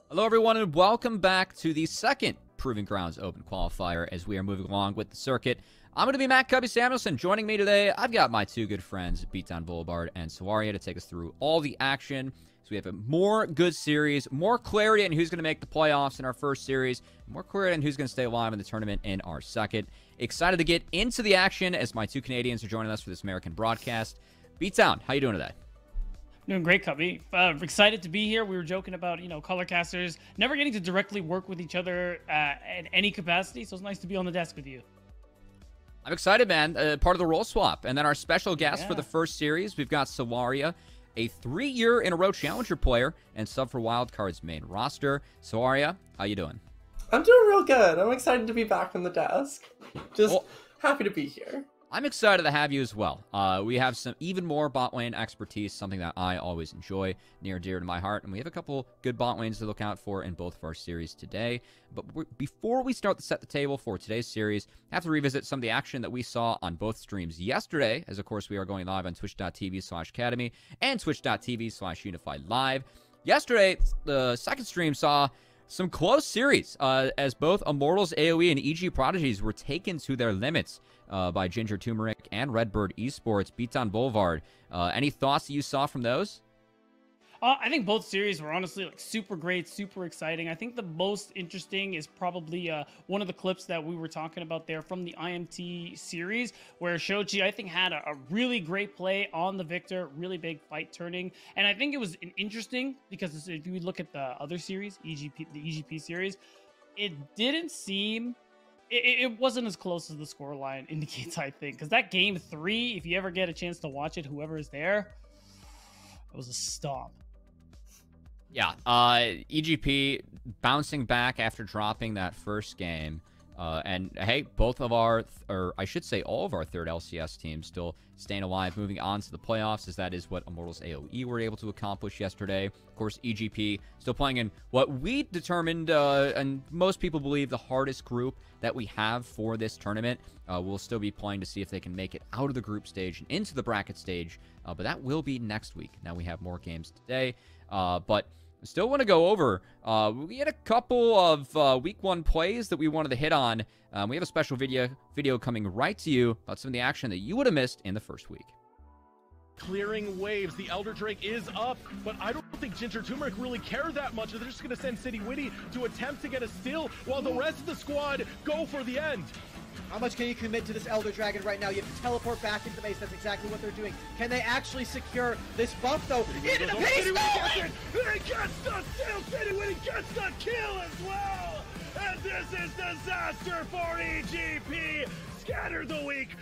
Hello, everyone, and welcome back to the second Proving Grounds Open Qualifier as we are moving along with the circuit. I'm going to be Matt Cubby Samuelson. Joining me today, I've got my two good friends, Beatdown Boulevard and Sawaria, to take us through all the action. So we have a more good series, more clarity on who's going to make the playoffs in our first series, more clarity on who's going to stay alive in the tournament in our second. Excited to get into the action as my two Canadians are joining us for this American broadcast. Beatdown, how you doing today? Doing great, Cubby. Excited to be here. We were joking about, color casters never getting to directly work with each other in any capacity, so it's nice to be on the desk with you. I'm excited, man. Part of the role swap. And then our special guest for the first series, we've got Sawaria, a 3-year-in-a-row Challenger player and sub for Wildcard's main roster. Sawaria, how you doing? I'm doing real good. I'm excited to be back on the desk. Just happy to be here. I'm excited to have you as well. We have some even more bot lane expertise, something that I always enjoy, near and dear to my heart. And we have a couple good bot lanes to look out for in both of our series today. But before we start to set the table for today's series, I have to revisit some of the action that we saw on both streams yesterday, as of course we are going live on twitch.tv/academy and twitch.tv/unified live. Yesterday, the second stream saw some close series as both Immortals AoE and EG Prodigies were taken to their limits by Ginger Turmeric and Redbird Esports. Beatdown Boulevard. Any thoughts that you saw from those? I think both series were honestly super great, super exciting. I think the most interesting is probably one of the clips that we were talking about there from the IMT series, where Shoji, I think, had a really great play on the Victor, really big fight turning. And I think it was interesting because if you look at the other series, the EGP series, it didn't seem... It wasn't as close as the scoreline indicates, I think. Because that game 3, if you ever get a chance to watch it, whoever is there, it was a stomp. Yeah, EGP bouncing back after dropping that first game. And hey, both of our, or I should say all of our third LCS teams still staying alive, moving on to the playoffs, as that is what Immortals AoE were able to accomplish yesterday. Of course, EGP still playing in what we determined, and most people believe, the hardest group that we have for this tournament. We'll still be playing to see if they can make it out of the group stage and into the bracket stage, but that will be next week. Now we have more games today, but still want to go over, we had a couple of week 1 plays that we wanted to hit on. We have a special video coming right to you about some of the action that you would have missed in the first week. Clearing waves, the Elder Drake is up, but I don't think Ginger Turmeric really care that much. They're just going to send City Witty to attempt to get a steal while the rest of the squad go for the end. How much can you commit to this Elder Dragon right now? You have to teleport back into the base. That's exactly what they're doing. Can they actually secure this buff, though? Into the base! He gets the steal! City Witty gets the kill as well! And this is disaster for EGP! Scatter the weak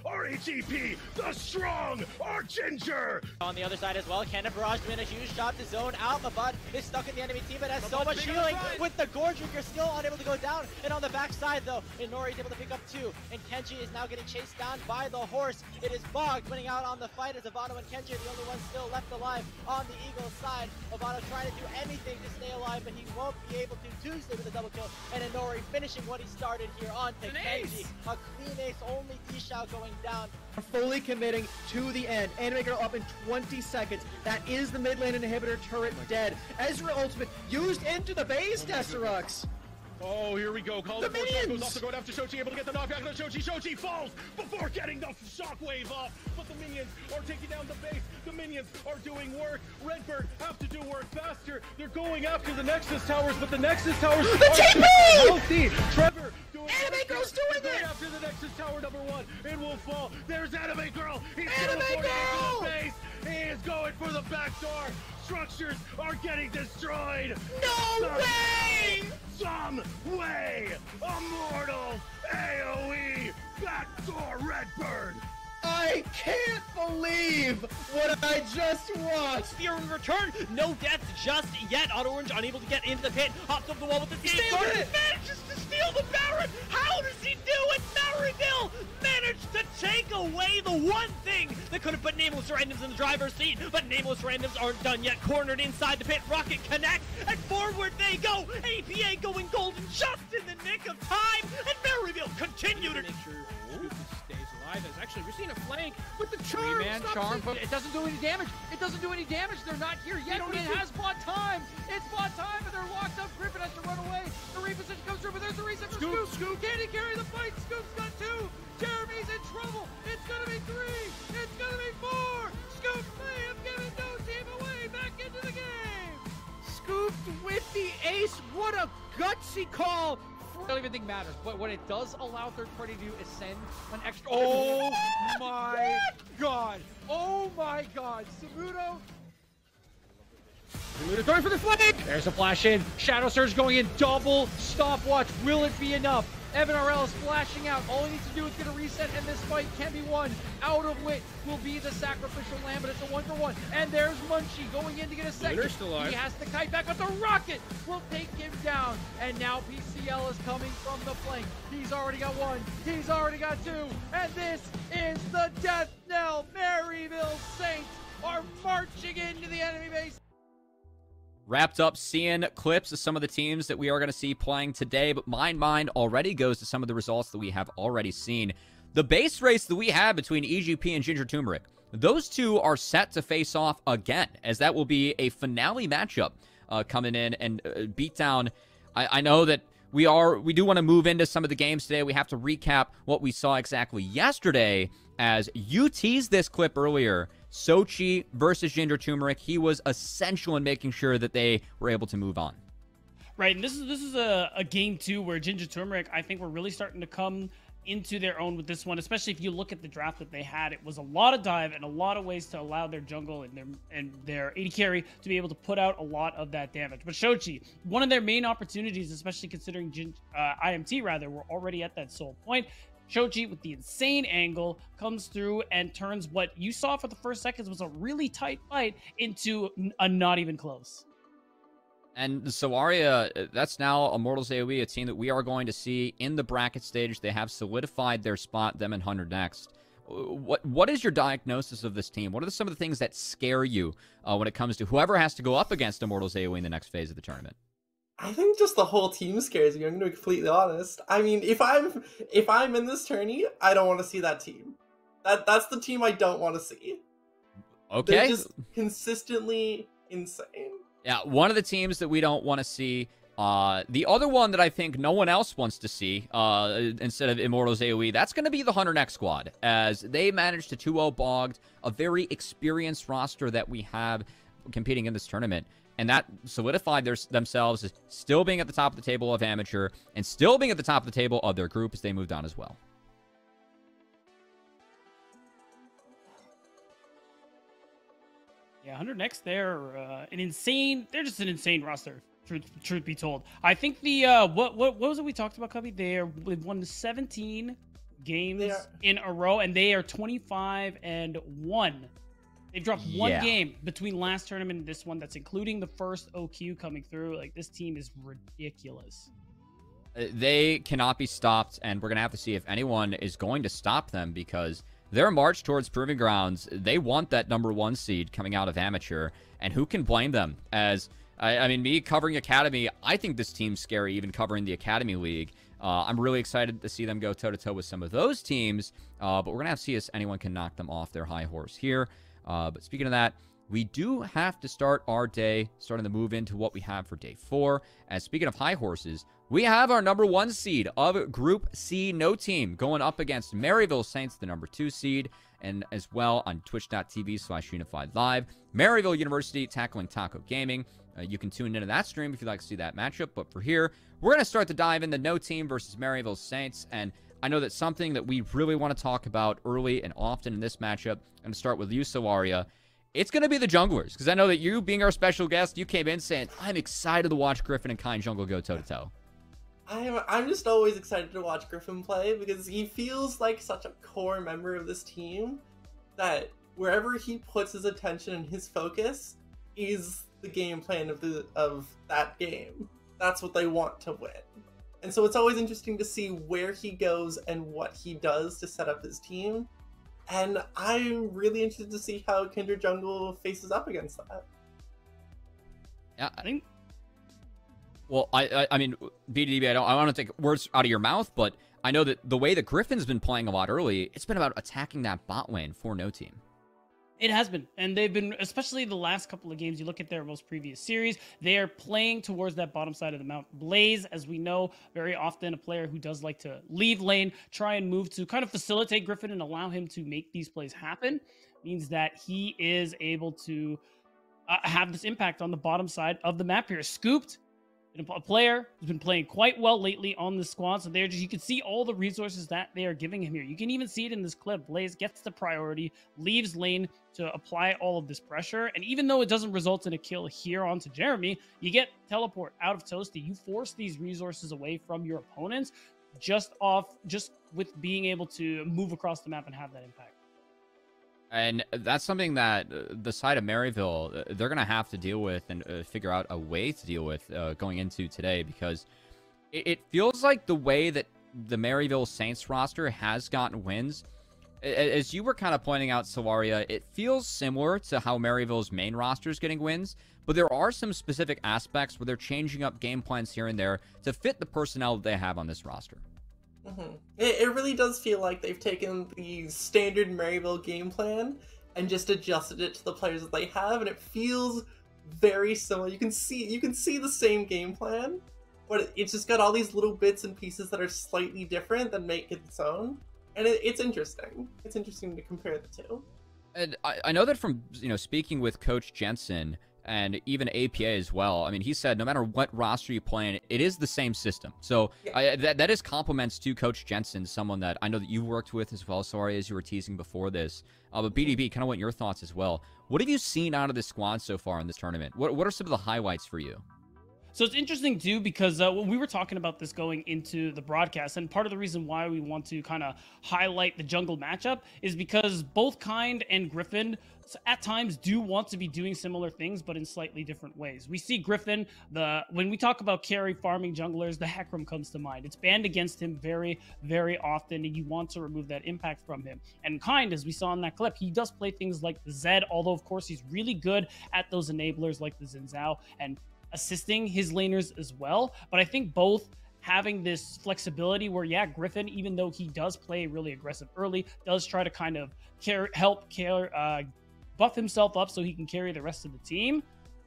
are EGP, the strong are Ginger! On the other side as well, Cannon Barrage doing a huge shot to zone out. Mabud is stuck in the enemy team, but has so much healing with the Gorge. You're still unable to go down. And on the backside though, Inori is able to pick up 2. And Kenji is now getting chased down by the horse. It is Bog winning out on the fight as Avado and Kenji are the only ones still left alive on the Eagles side. Avado trying to do anything to stay alive, but he won't be able to. Tuesday with a double kill. And Inori finishing what he started here on to Kenji. A clean ace, only D-Shao going down. Fully committing to the end. Animaker up in 20 seconds. That is the mid lane inhibitor turret dead. Ezra ultimate used into the base, Tesserux. Oh, here we go. Call the force goes off to go after Shochi, able to get the knockback on Shochi. Shochi falls before getting the shockwave off, but the minions are taking down the base. The minions are doing work. Redbird have to do work faster. They're going after the Nexus towers, but the Nexus towers are healthy. Trevor doing Anime Girl's doing it! After the Nexus tower number 1, it will fall. There's Anime Girl. He's Anime Girl! the base. He is going for the back door. Structures are getting destroyed. No way! Some way! Immortal AoE! Backdoor Redbird! I can't believe what I just watched! Fear in return, no deaths just yet. Auto Orange unable to get into the pit, hops up the wall with the Steal it! manages to steal the Baron! How does he do it? Maryville managed to take away the one thing that could have put Nameless Randoms in the driver's seat, but Nameless Randoms aren't done yet. Cornered inside the pit, Rocket connects, and forward they go! APA going golden just in the nick of time, and Maryville continue to... Actually, we're seeing a flank with the charm. 3-man charm, but it doesn't do any damage. It doesn't do any damage. They're not here yet, but it has bought time. It's bought time, and they're base. What a gutsy call. I don't even think matters, but what it does allow third party to do is send an extra. Oh my god! Oh my god! Samuto going for the flank! There's a flash in. Shadow Surge going in. Double stopwatch. Will it be enough? Evan RL is flashing out. All he needs to do is get a reset, and this fight can be won. Out of wit will be the sacrificial lamb, but it's a 1-for-1. And there's Munchie going in to get a second. He has to kite back, but the rocket will take him down. And now PCL is coming from the flank. He's already got one. He's already got two. And this is the death knell. Maryville Saints are marching into the enemy base. Wrapped up seeing clips of some of the teams that we are going to see playing today, but my mind already goes to some of the results that we have already seen. The base race that we have between EGP and Ginger Turmeric, those two are set to face off again, as that will be a finale matchup coming in and beat down. I know that we do want to move into some of the games today. We have to recap what we saw exactly yesterday, as you teased this clip earlier. Sochi versus Ginger Turmeric, he was essential in making sure that they were able to move on. Right, and this is a game two where Ginger Turmeric, I think, we're really starting to come into their own with this one, especially if you look at the draft that they had. It was a lot of dive and a lot of ways to allow their jungle and their AD carry to be able to put out a lot of that damage. But Shochi, one of their main opportunities, especially considering IMT were already at that soul point. Shochi, with the insane angle, comes through and turns what you saw for the first seconds was a really tight fight into a not even close. And Sawaria, that's now Immortals AoE, a team that we are going to see in the bracket stage. They have solidified their spot, them and Hunter next. What is your diagnosis of this team? What are some of the things that scare you when it comes to whoever has to go up against Immortals AoE in the next phase of the tournament? I think just the whole team scares me. I'm going to be completely honest. I mean, if I'm in this tourney, I don't want to see that team. That's the team I don't want to see. Okay. They're just consistently insane. Yeah, one of the teams that we don't want to see. The other one that I think no one else wants to see instead of Immortals AoE, that's going to be the Hunter Next squad, as they managed to 2-0 bogged a very experienced roster that we have competing in this tournament. And that solidified themselves as still being at the top of the table of amateur and still being at the top of the table of their group as they moved on as well. Yeah, 100 next, they're just an insane roster. Truth be told, I think the what was it we talked about, Cubby? They've won 17 games in a row, and they are 25-1. They've dropped one game between last tournament and this one. That's including the first OQ coming through. Like, this team is ridiculous. They cannot be stopped, and we're going to have to see if anyone is going to stop them, because their march towards Proving Grounds, they want that #1 seed coming out of amateur, and who can blame them? As, I mean, me covering Academy, I think this team's scary, even covering the Academy League. I'm really excited to see them go toe-to-toe with some of those teams, but we're going to have to see if anyone can knock them off their high horse here. But speaking of that, we do have to start our day, starting to move into what we have for day 4. As speaking of high horses, we have our #1 seed of Group C No Team going up against Maryville Saints, the #2 seed, and as well on twitch.tv/unified live. Maryville University tackling Taco Gaming. You can tune into that stream if you'd like to see that matchup. But for here, we're going to start to dive into No Team versus Maryville Saints. And I know that something that we really want to talk about early and often in this matchup, I'm going to start with you, Sawaria. It's going to be the junglers, because I know that you, being our special guest, you came in saying, I'm excited to watch Griffin and Kind Jungle go toe-to-toe. I'm just always excited to watch Griffin play, because he feels like such a core member of this team that wherever he puts his attention and his focus is the game plan of that game. That's what they want to win. And so it's always interesting to see where he goes and what he does to set up his team. And I'm really interested to see how Kindred Jungle faces up against that. Yeah, I think... Well, I mean, BDB, I want to take words out of your mouth, but I know that the way that Griffin's been playing a lot early, it's been about attacking that bot lane for No Team. It has been, and they've been, especially the last couple of games, you look at their most previous series, they are playing towards that bottom side of the map. Blaze, as we know, very often a player who does like to leave lane, try and move to kind of facilitate Griffin and allow him to make these plays happen, means that he is able to have this impact on the bottom side of the map here. Scooped a player who's been playing quite well lately on the squad. So you can see all the resources that they are giving him here. You can even see it in this clip. Blaze gets the priority, leaves lane to apply all of this pressure. And even though it doesn't result in a kill here onto Jeremy, you get teleport out of Toasty. You force these resources away from your opponents just with being able to move across the map and have that impact. And that's something that the side of Maryville, they're going to have to deal with and figure out a way to deal with going into today, because it feels like the way that the Maryville Saints roster has gotten wins, as you were kind of pointing out, Solaria, it feels similar to how Maryville's main roster is getting wins, but there are some specific aspects where they're changing up game plans here and there to fit the personnel that they have on this roster. It really does feel like they've taken the standard Maryville game plan and just adjusted it to the players that they have, and it feels very similar. You can see the same game plan, but it's just got all these little bits and pieces that are slightly different that make it its own, and it's interesting. It's interesting to compare the two. And I know that from speaking with Coach Jensen and even APA as well. I mean, he said no matter what roster you play in, it is the same system. So yeah. That is compliments to Coach Jensen, someone that I know that you worked with as well, sorry, as you were teasing before this. But BDB, kind of want your thoughts as well. What have you seen out of this squad so far in this tournament? What are some of the highlights for you? So it's interesting, too, because when we were talking about this going into the broadcast, and part of the reason why we want to kind of highlight the jungle matchup is because both Kind and Griffin at times do want to be doing similar things, but in slightly different ways. We see Griffin, when we talk about carry farming junglers, the Hecarim comes to mind. It's banned against him very, very often, and you want to remove that impact from him. And Kind, as we saw in that clip, he does play things like the Zed, although, of course, he's really good at those enablers like the Xin Zhao and assisting his laners as well. But I think both having this flexibility where, yeah, Griffin, even though he does play really aggressive early, does try to kind of buff himself up so he can carry the rest of the team.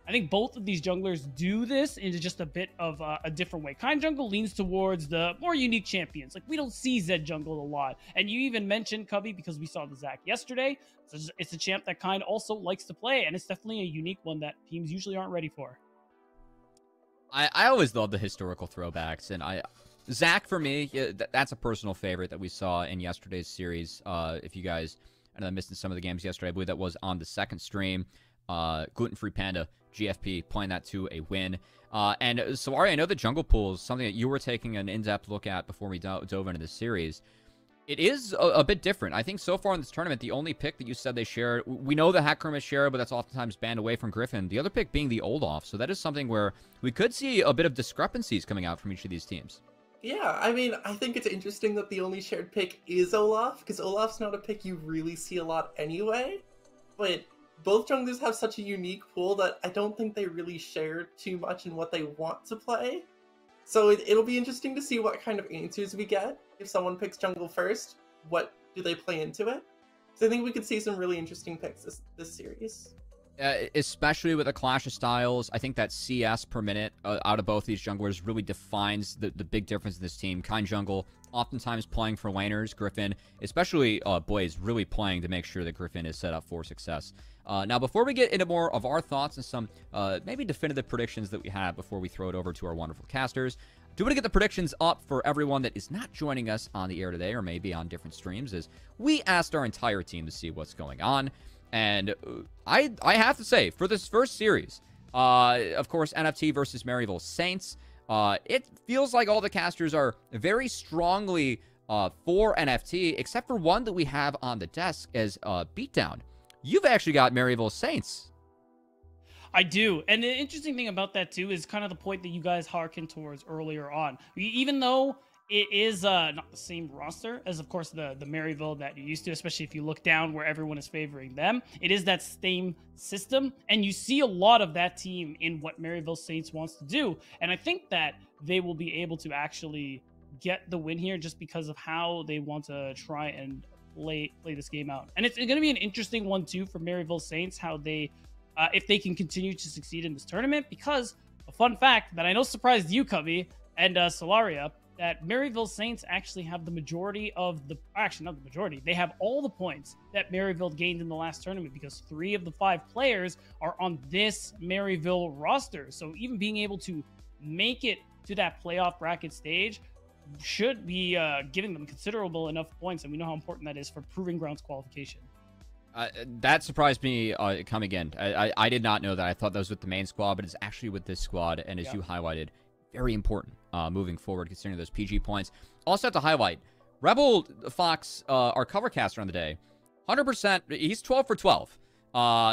I think both of these junglers do this in just a bit of a different way. Kind jungle leans towards the more unique champions. Like, we don't see Zed jungle a lot. And you even mentioned Cubby because we saw the Zac yesterday. So it's a champ that Kind also likes to play, and it's definitely a unique one that teams usually aren't ready for. I always love the historical throwbacks, and Zac for me, that's a personal favorite that we saw in yesterday's series. If you guys, I know I missed some of the games yesterday. I believe that was on the second stream. Gluten-Free Panda, GFP, playing that to a win. And Solari, I know the jungle pool is something that you were taking an in-depth look at before we dove into this series. It is a bit different. I think so far in this tournament, the only pick that you said they shared, we know the Hecarim is shared, but that's oftentimes banned away from Griffin. The other pick being the Olaf. So that is something where we could see a bit of discrepancies coming out from each of these teams. Yeah, I mean, I think it's interesting that the only shared pick is Olaf, because Olaf's not a pick you really see a lot anyway. But both junglers have such a unique pool that I don't think they really share too much in what they want to play. So it'll be interesting to see what kind of answers we get. If someone picks jungle first, what do they play into it? So I think we could see some really interesting picks this series. Especially with a clash of styles, I think that CS per minute out of both these junglers really defines the big difference in this team. Kind jungle, oftentimes playing for laners. Griffin, especially Blaze, really playing to make sure that Griffin is set up for success. Now, before we get into more of our thoughts and some maybe definitive predictions that we have before we throw it over to our wonderful casters, do want to get the predictions up for everyone that is not joining us on the air today or maybe on different streams, as we asked our entire team to see what's going on. And I have to say, for this first series, of course, NFT versus Maryville Saints, it feels like all the casters are very strongly for NFT, except for one that we have on the desk as Beatdown. You've actually got Maryville Saints. I do. And the interesting thing about that, too, is kind of the point that you guys hearkened towards earlier on. Even though it is not the same roster as, of course, the Maryville that you're used to, especially if you look down where everyone is favoring them. It is that same system, and you see a lot of that team in what Maryville Saints wants to do. And I think that they will be able to actually get the win here just because of how they want to try and play this game out. And it's going to be an interesting one, too, for Maryville Saints, how they, if they can continue to succeed in this tournament, because a fun fact that I know surprised you, Cubby, and Solaria, that Maryville Saints actually have the majority of the, actually not the majority, they have all the points that Maryville gained in the last tournament because 3 of the 5 players are on this Maryville roster. So even being able to make it to that playoff bracket stage should be giving them considerable enough points, and we know how important that is for Proving Grounds qualification. That surprised me coming in. I did not know that. I thought that was with the main squad, but it's actually with this squad, and as you highlighted, very important moving forward considering those PG points. Also have to highlight, Rebel Fox, our cover caster on the day, 100%, he's 12 for 12.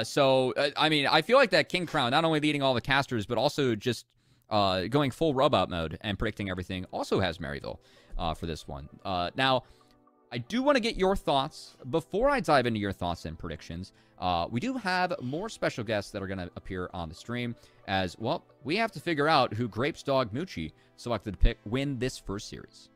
So, I mean, I feel like that King Crown, not only leading all the casters, but also just going full rub-out mode and predicting everything, also has Maryville for this one. Now, I do want to get your thoughts. Before I dive into your thoughts and predictions, we do have more special guests that are going to appear on the stream as, well, we have to figure out who Grapes Dog Moochie selected to pick win this first series.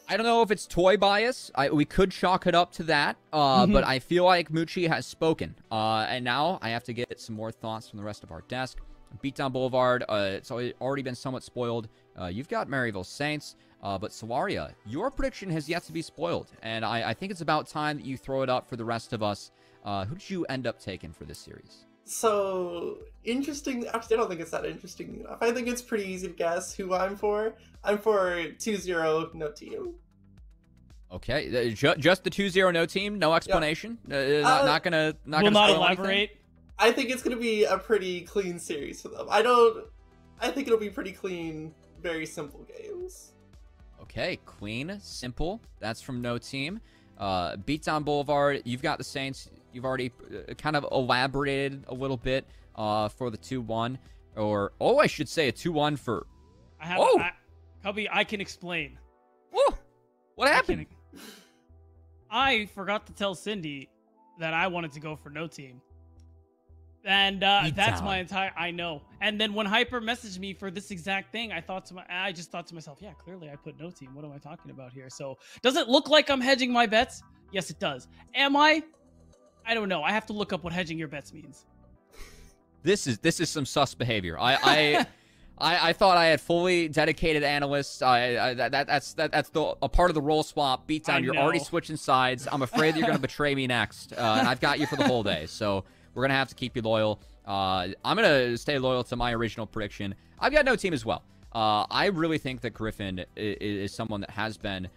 I don't know if it's toy bias. We could chalk it up to that, but I feel like Moochie has spoken. And now I have to get some more thoughts from the rest of our desk. Beatdown Boulevard, it's already been somewhat spoiled. You've got Maryville Saints, but Solaria, your prediction has yet to be spoiled. And I think it's about time that you throw it up for the rest of us. Who did you end up taking for this series? So, interesting. Actually, I don't think it's that interesting enough. I think it's pretty easy to guess who I'm for. I'm for 2-0 no team. Okay, just the 2-0 no team, no explanation. Not gonna elaborate. Anything? I think it's gonna be a pretty clean series for them. I think it'll be pretty clean, very simple games. Okay, clean, simple. That's from no team. Beatdown Boulevard, you've got the Saints. You've already kind of elaborated a little bit for the 2-1, or I should say a 2-1 for. Cubby, I can explain. Whoa! What happened? I forgot to tell Cindy that I wanted to go for no team. And that's my entire. I know. And then when Hyper messaged me for this exact thing, I just thought to myself, yeah, clearly I put no team. What am I talking about here? So does it look like I'm hedging my bets? Yes, it does. Am I? I don't know. I have to look up what hedging your bets means. This is some sus behavior. I thought I had fully dedicated analysts. That's a part of the role swap. Beatdown, you're already switching sides. I'm afraid you're going to betray me next, and I've got you for the whole day. So we're going to have to keep you loyal. I'm going to stay loyal to my original prediction. I've got no team as well. I really think that Griffin is someone that has been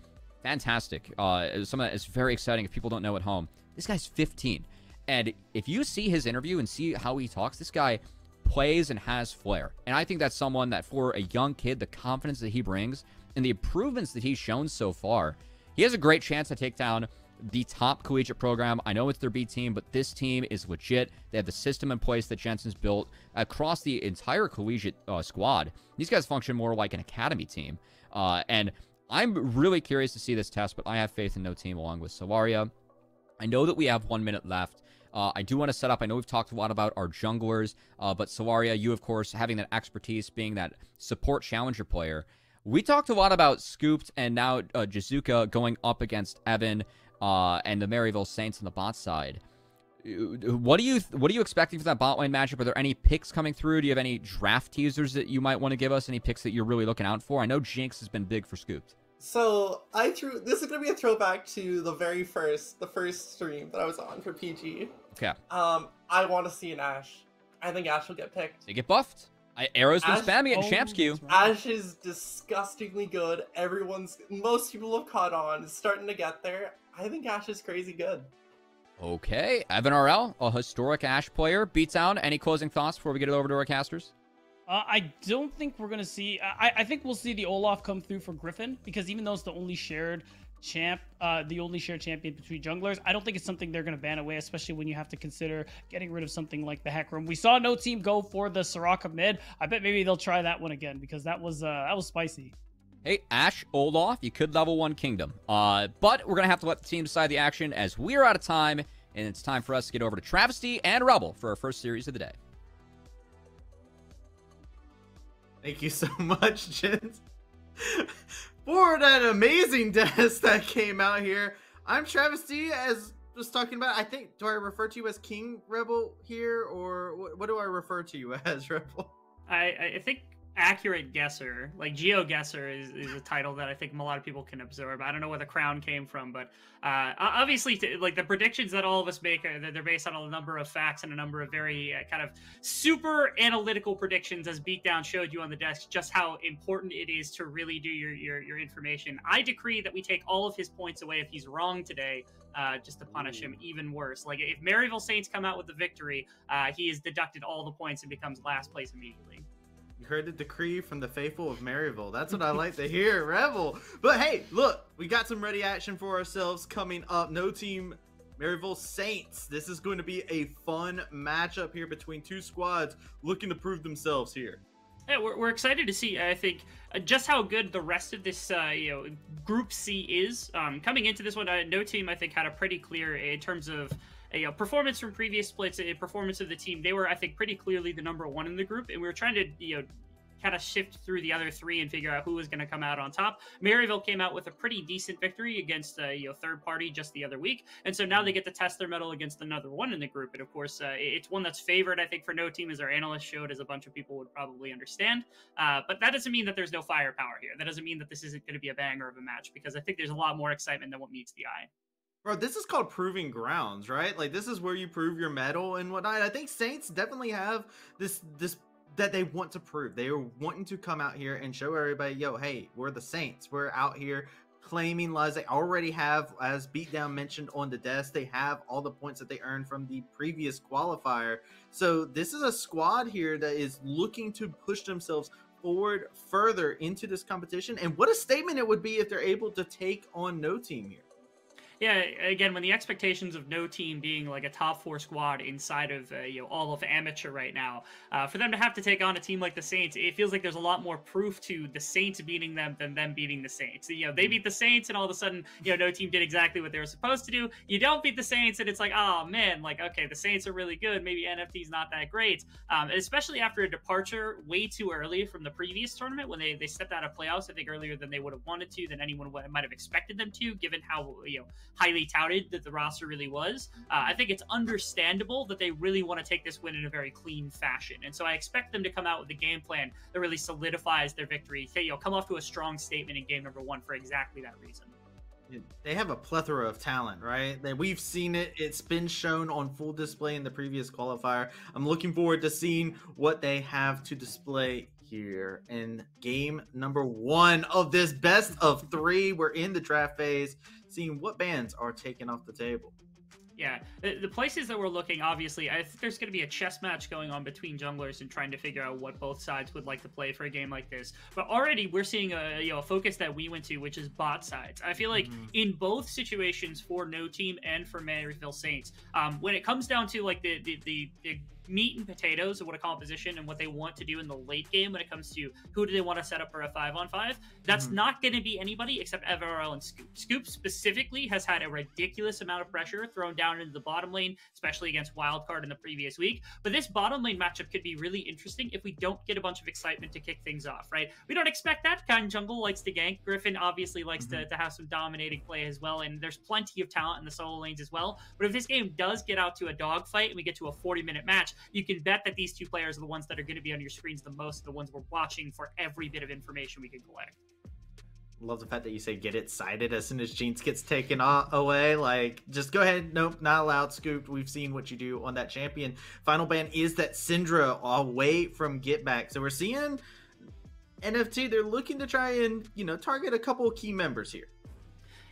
fantastic. Someone that is very exciting if people don't know at home. This guy's 15. And if you see his interview and see how he talks, this guy plays and has flair. And I think that's someone that for a young kid, the confidence that he brings and the improvements that he's shown so far, he has a great chance to take down the top collegiate program. I know it's their B team, but this team is legit. They have the system in place that Jensen's built across the entire collegiate squad. These guys function more like an academy team. And I'm really curious to see this test, but I have faith in no team along with Solaria. I know that we have 1 minute left. I do want to set up, I know we've talked a lot about our junglers, but Solaria, you, of course, having that expertise, being that support challenger player. We talked a lot about Scooped and now Jizuka going up against Evan and the Maryville Saints on the bot side. What are you expecting for that bot lane matchup? Are there any picks coming through? Do you have any draft teasers that you might want to give us? Any picks that you're really looking out for? I know Jinx has been big for Scooped. So this is gonna be a throwback to the first stream that I was on for PG. Okay. I want to see an Ashe. I think Ashe will get picked. They get buffed. Arrow's been spamming it in Champs queue. Ashe is disgustingly good. Most people have caught on. It's starting to get there. I think Ashe is crazy good. Okay, Evan RL, a historic Ashe player. Beatdown, any closing thoughts before we get it over to our casters? I don't think we're gonna see. I think we'll see the Olaf come through for Griffin, because even though it's the only shared champion between junglers, I don't think it's something they're gonna ban away, especially when you have to consider getting rid of something like the Hack Room. We saw no team go for the Soraka mid. I bet maybe they'll try that one again, because that was spicy. Hey, Ashe, Olaf, you could level 1 Kingdom. But we're gonna have to let the team decide the action as we are out of time, and it's time for us to get over to Travesty and Rebel for our first series of the day. Thank you so much, Jens, for that amazing desk that came out here. I'm Travesty, as was talking about, I think, do I refer to you as King Rebel here, or what do I refer to you as, Rebel? I think accurate guesser, like GeoGuessr, is a title that I think a lot of people can absorb. I don't know where the crown came from, but obviously, like the predictions that all of us make, they're based on a number of facts and a number of very kind of super analytical predictions, as Beatdown showed you on the desk, just how important it is to really do your information. I decree that we take all of his points away if he's wrong today, just to punish him even worse. Like, if Maryville Saints come out with the victory, he is deducted all the points and becomes last place immediately. You heard the decree from the faithful of Maryville. That's what I like to hear, Rebel. But hey, look, we got some ready action for ourselves coming up. No Team Maryville Saints. This is going to be a fun matchup here between two squads looking to prove themselves here. Yeah, we're excited to see, I think, just how good the rest of this Group C is. Coming into this one, No Team, I think, had a pretty clear, in terms of performance from previous splits, performance of the team. They were, I think, pretty clearly the #1 in the group, and we were trying to, kind of shift through the other three and figure out who was going to come out on top. Maryville came out with a pretty decent victory against third party just the other week, and so now they get to test their mettle against another one in the group. And of course, it's one that's favored, I think, for No Team, as our analyst showed, as a bunch of people would probably understand. But that doesn't mean that there's no firepower here. That doesn't mean that this isn't going to be a banger of a match, because I think there's a lot more excitement than what meets the eye. Bro, this is called proving grounds, right? Like, this is where you prove your mettle and whatnot. I think Saints definitely have this that they want to prove. They are wanting to come out here and show everybody, yo, hey, we're the Saints. We're out here claiming lives. They already have, as Beatdown mentioned on the desk, they have all the points that they earned from the previous qualifier. So this is a squad here that is looking to push themselves forward further into this competition. And what a statement it would be if they're able to take on No Team here. Yeah, again, when the expectations of No Team being like a top 4 squad inside of all of amateur right now, for them to have to take on a team like the Saints, it feels like there's a lot more proof to the Saints beating them than them beating the Saints. They beat the Saints, and all of a sudden, No Team did exactly what they were supposed to do. You don't beat the Saints, and it's like, oh man, like, okay, the Saints are really good. Maybe NFT's not that great, especially after a departure way too early from the previous tournament, when they stepped out of playoffs, I think earlier than they would have wanted to, than anyone might have expected them to, given how highly touted that the roster really was. I think it's understandable that they really want to take this win in a very clean fashion, and so I expect them to come out with a game plan that really solidifies their victory. Come off to a strong statement in game #1 for exactly that reason. They have a plethora of talent, right? We've seen it. It's been shown on full display in the previous qualifier. I'm looking forward to seeing what they have to display here in game #1 of this best of 3. We're in the draft phase, seeing what bands are taken off the table. Yeah, the places that we're looking, obviously, I think there's going to be a chess match going on between junglers and trying to figure out what both sides would like to play for a game like this. But already we're seeing a focus that we went to, which is bot sides. I feel like in both situations, for No Team and for Maryville Saints, when it comes down to like the meat and potatoes of what a composition and what they want to do in the late game, when it comes to who do they want to set up for a 5-on-5, that's not going to be anybody except Everl and Scoop. Scoop specifically has had a ridiculous amount of pressure thrown down into the bottom lane, especially against Wildcard in the previous week. But this bottom lane matchup could be really interesting if we don't get a bunch of excitement to kick things off, right? We don't expect that. Kind Jungle likes to gank. Griffin obviously likes to have some dominating play as well, and there's plenty of talent in the solo lanes as well. But if this game does get out to a dogfight and we get to a 40-minute match, you can bet that these two players are the ones that are going to be on your screens the most, the ones we're watching for every bit of information we can collect. Love the fact that you say get it sighted as soon as Jinx gets taken away. Like, just go ahead. Nope, not allowed. Scooped. We've seen what you do on that champion. Final ban is that Syndra away from Get Back. So we're seeing NFT. They're looking to try and, target a couple of key members here.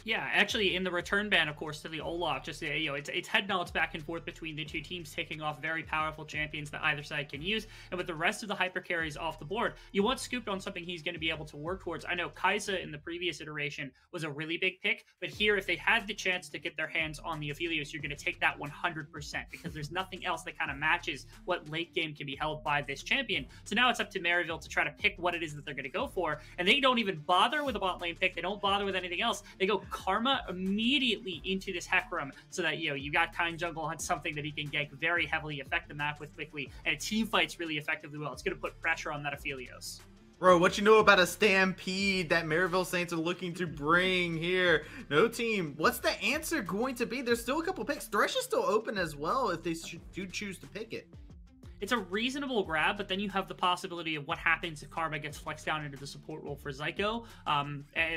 Yeah, actually, in the return ban, of course, to the Olaf, just it's head nods back and forth between the two teams, taking off very powerful champions that either side can use, and with the rest of the hyper carries off the board, you want Scooped on something he's going to be able to work towards. I know Kai'Sa in the previous iteration was a really big pick, but here, if they had the chance to get their hands on the Aphelios, you're going to take that 100%, because there's nothing else that kind of matches what late game can be held by this champion. So now it's up to Maryville to try to pick what it is that they're going to go for, and they don't even bother with a bot lane pick. They don't bother with anything else. They go Karma immediately into this Hecarim, so that you got Kind Jungle on something that he can gank very heavily, affect the map with quickly, and a team fights really effectively well. It's going to put pressure on that Aphelios. Bro, what you know about a stampede that Maryville Saints are looking to bring here? No team. What's the answer going to be? There's still a couple picks. Thresh is still open as well if they do choose to pick it. It's a reasonable grab, but then you have the possibility of what happens if Karma gets flexed down into the support role for Zyko,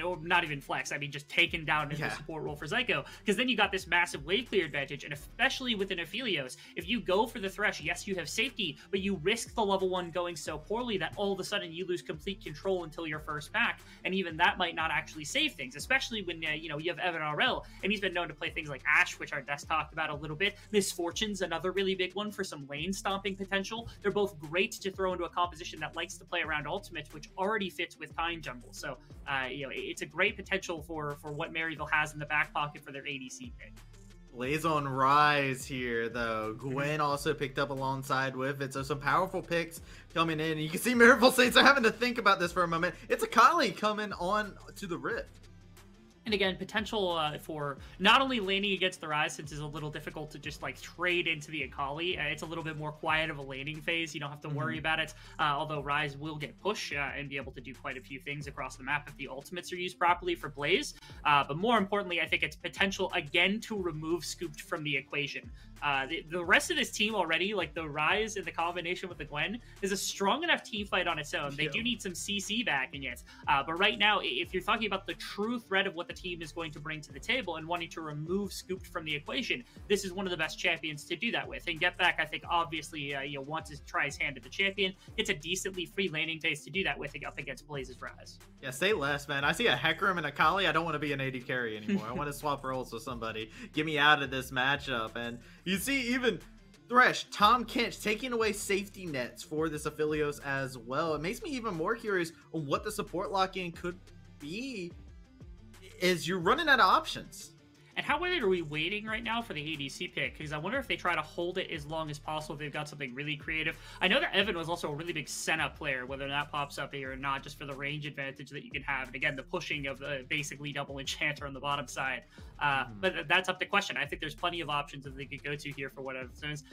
or not even flex, I mean just taken down into the support role for Zyko, because then you got this massive wave clear advantage, and especially with an Aphelios, if you go for the Thresh, yes, you have safety, but you risk the level 1 going so poorly that all of a sudden you lose complete control until your first pack, and even that might not actually save things, especially when, you know, you have Evan RL, and he's been known to play things like Ashe, which our desk talked about a little bit. Misfortune's another really big one for some lane stomping potential. They're both great to throw into a composition that likes to play around ultimates, which already fits with Kind Jungle. So, you know, it's a great potential for what Maryville has in the back pocket for their ADC pick. Blaze on Rise here, though. Gwen also picked up alongside with it. So some powerful picks coming in. You can see Maryville Saints are having to think about this for a moment. It's a Kali coming on to the Rift. And again, potential for not only laning against the Rise, since it's a little difficult to just like trade into the Akali. It's a little bit more quiet of a laning phase. You don't have to worry about it. Although Rise will get push and be able to do quite a few things across the map if the ultimates are used properly for Blaze. But more importantly, I think it's potential again to remove Scooped from the equation. The rest of this team already, like the Rise in the combination with the Gwen, is a strong enough team fight on its own. They do need some CC backing it. But right now, if you're talking about the true threat of what the team is going to bring to the table and wanting to remove Scooped from the equation, this is one of the best champions to do that with. And Get Back, I think, obviously, wants to try his hand at the champion. It's a decently free laning phase to do that with up against Blaze's Rise. Yeah, say less, man. I see a Hecarim and a Kali. I don't want to be an AD carry anymore. I want to swap roles with somebody. Get me out of this matchup. And you see even Thresh, Tom Kench taking away safety nets for this Aphelios as well. It makes me even more curious on what the support lock-in could be, is you're running out of options. And how are we waiting right now for the ADC pick? Because I wonder if they try to hold it as long as possible if they've got something really creative. I know that Evan was also a really big Senna player, whether that pops up here or not, just for the range advantage that you can have. And again, the pushing of basically double enchanter on the bottom side. But that's up to question. I think there's plenty of options that they could go to here for whatever it is.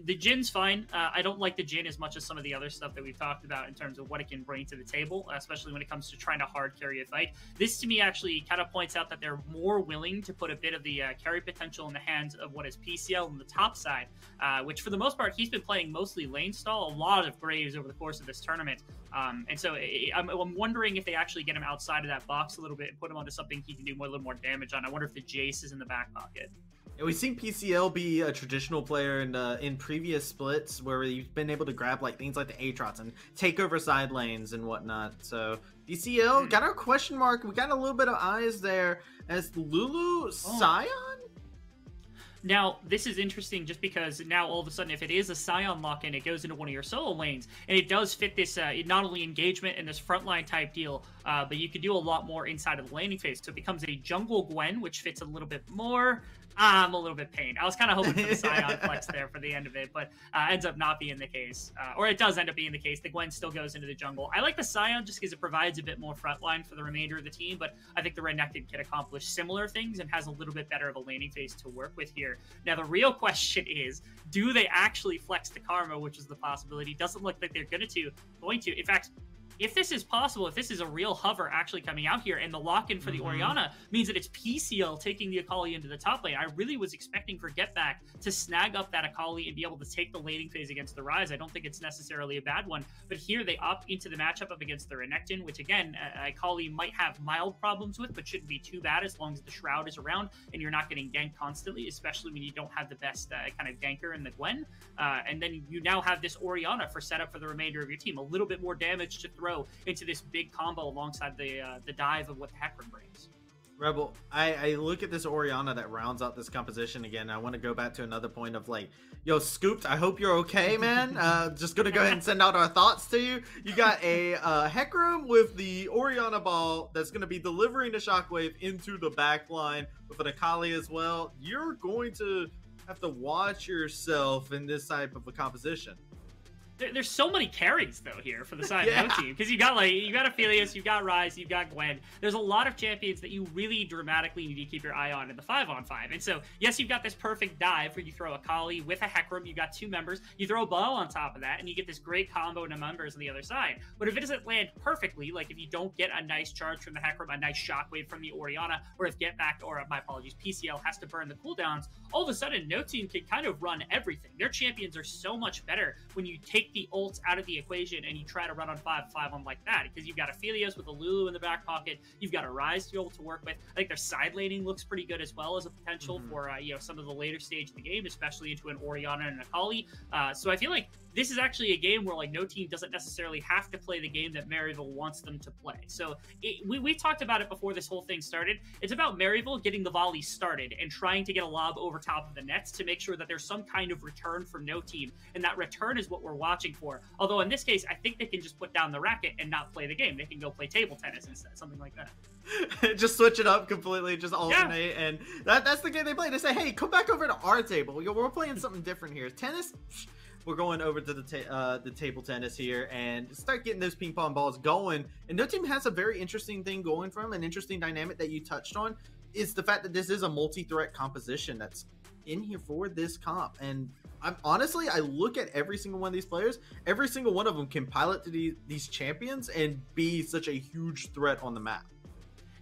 The Jin's fine. I don't like the Jin as much as some of the other stuff that we've talked about in terms of what it can bring to the table, especially when it comes to trying to hard carry a fight. This to me actually kind of points out that they're more willing to put a bit of the carry potential in the hands of what is PCL on the top side, which for the most part, he's been playing mostly lane stall, a lot of Graves over the course of this tournament. And so I'm wondering if they actually get him outside of that box a little bit and put him onto something he can do a little more damage on. I wonder if the Jace is in the back pocket. Yeah, we've seen PCL be a traditional player in previous splits where he's been able to grab like things like the Aatrots and take over side lanes and whatnot. So PCL got our question mark. We got a little bit of eyes there as Lulu Scion. Now, this is interesting just because now all of a sudden, if it is a Scion lock-in, it goes into one of your solo lanes, and it does fit this not only engagement and this frontline type deal, but you can do a lot more inside of the laning phase. So it becomes a jungle Gwen, which fits a little bit more. I'm a little bit pained. I was kind of hoping for the Scion flex there for the end of it, but ends up not being the case. Or it does end up being the case. The Gwen still goes into the jungle. I like the Scion just because it provides a bit more frontline for the remainder of the team, but I think the Renekton can accomplish similar things and has a little bit better of a laning phase to work with here. Now, the real question is, do they actually flex the Karma, which is the possibility? Doesn't look like they're going to. In fact, if this is possible, if this is a real hover actually coming out here, and the lock-in for the Orianna means that it's PCL taking the Akali into the top lane, I really was expecting for Get Back to snag up that Akali and be able to take the laning phase against the Rise. I don't think it's necessarily a bad one, but here they opt into the matchup up against the Renekton, which again, Akali might have mild problems with, but shouldn't be too bad as long as the Shroud is around and you're not getting ganked constantly, especially when you don't have the best kind of ganker in the Gwen. And then you now have this Orianna for setup for the remainder of your team. A little bit more damage to throw into this big combo alongside the dive of what the Hecarim brings. Rebel, I look at this Orianna that rounds out this composition again. I want to go back to another point of like, yo, Scooped, I hope you're okay, man. Just gonna go ahead and send out our thoughts to you. You got a Hecarim with the Orianna ball that's gonna be delivering the Shockwave into the back line with an Akali as well. You're going to have to watch yourself in this type of a composition. There's so many carries though here for the side of no team, because you got Aphelios, you've got Ryze, you've got Gwen. There's a lot of champions that you really dramatically need to keep your eye on in the 5-on-5. And so yes, you've got this perfect dive where you throw a Kali with a Hecarim, you got 2 members, you throw a Ball on top of that, and you get this great combo of members on the other side. But if it doesn't land perfectly, like if you don't get a nice charge from the Hecarim, a nice shockwave from the Orianna, or if Get Back, or my apologies, PCL has to burn the cooldowns, all of a sudden no team can kind of run everything. Their champions are so much better when you take the ults out of the equation and you try to run on 5-on like that, because you've got Aphelios with a Lulu in the back pocket, you've got a Ryze to be able to work with. I think their side laning looks pretty good as well as a potential for some of the later stage of the game, especially into an Orianna and a Kali. So I feel like this is actually a game where like no team doesn't necessarily have to play the game that Maryville wants them to play. So we talked about it before this whole thing started. It's about Maryville getting the volley started and trying to get a lob over top of the nets to make sure that there's some kind of return from no team, and that return is what we're watching for. Although in this case, I think they can just put down the racket and not play the game. They can go play table tennis instead, something like that. Just switch it up completely, just alternate, and that's the game they play. They say, hey, come back over to our table. We're playing something different here. Tennis, we're going over to the table tennis here and start getting those ping pong balls going. And no team has a very interesting thing going for them. An interesting dynamic that you touched on is the fact that this is a multi-threat composition that's in here for this comp. And honestly, I look at every single one of these players, every single one of them can pilot to these champions and be such a huge threat on the map.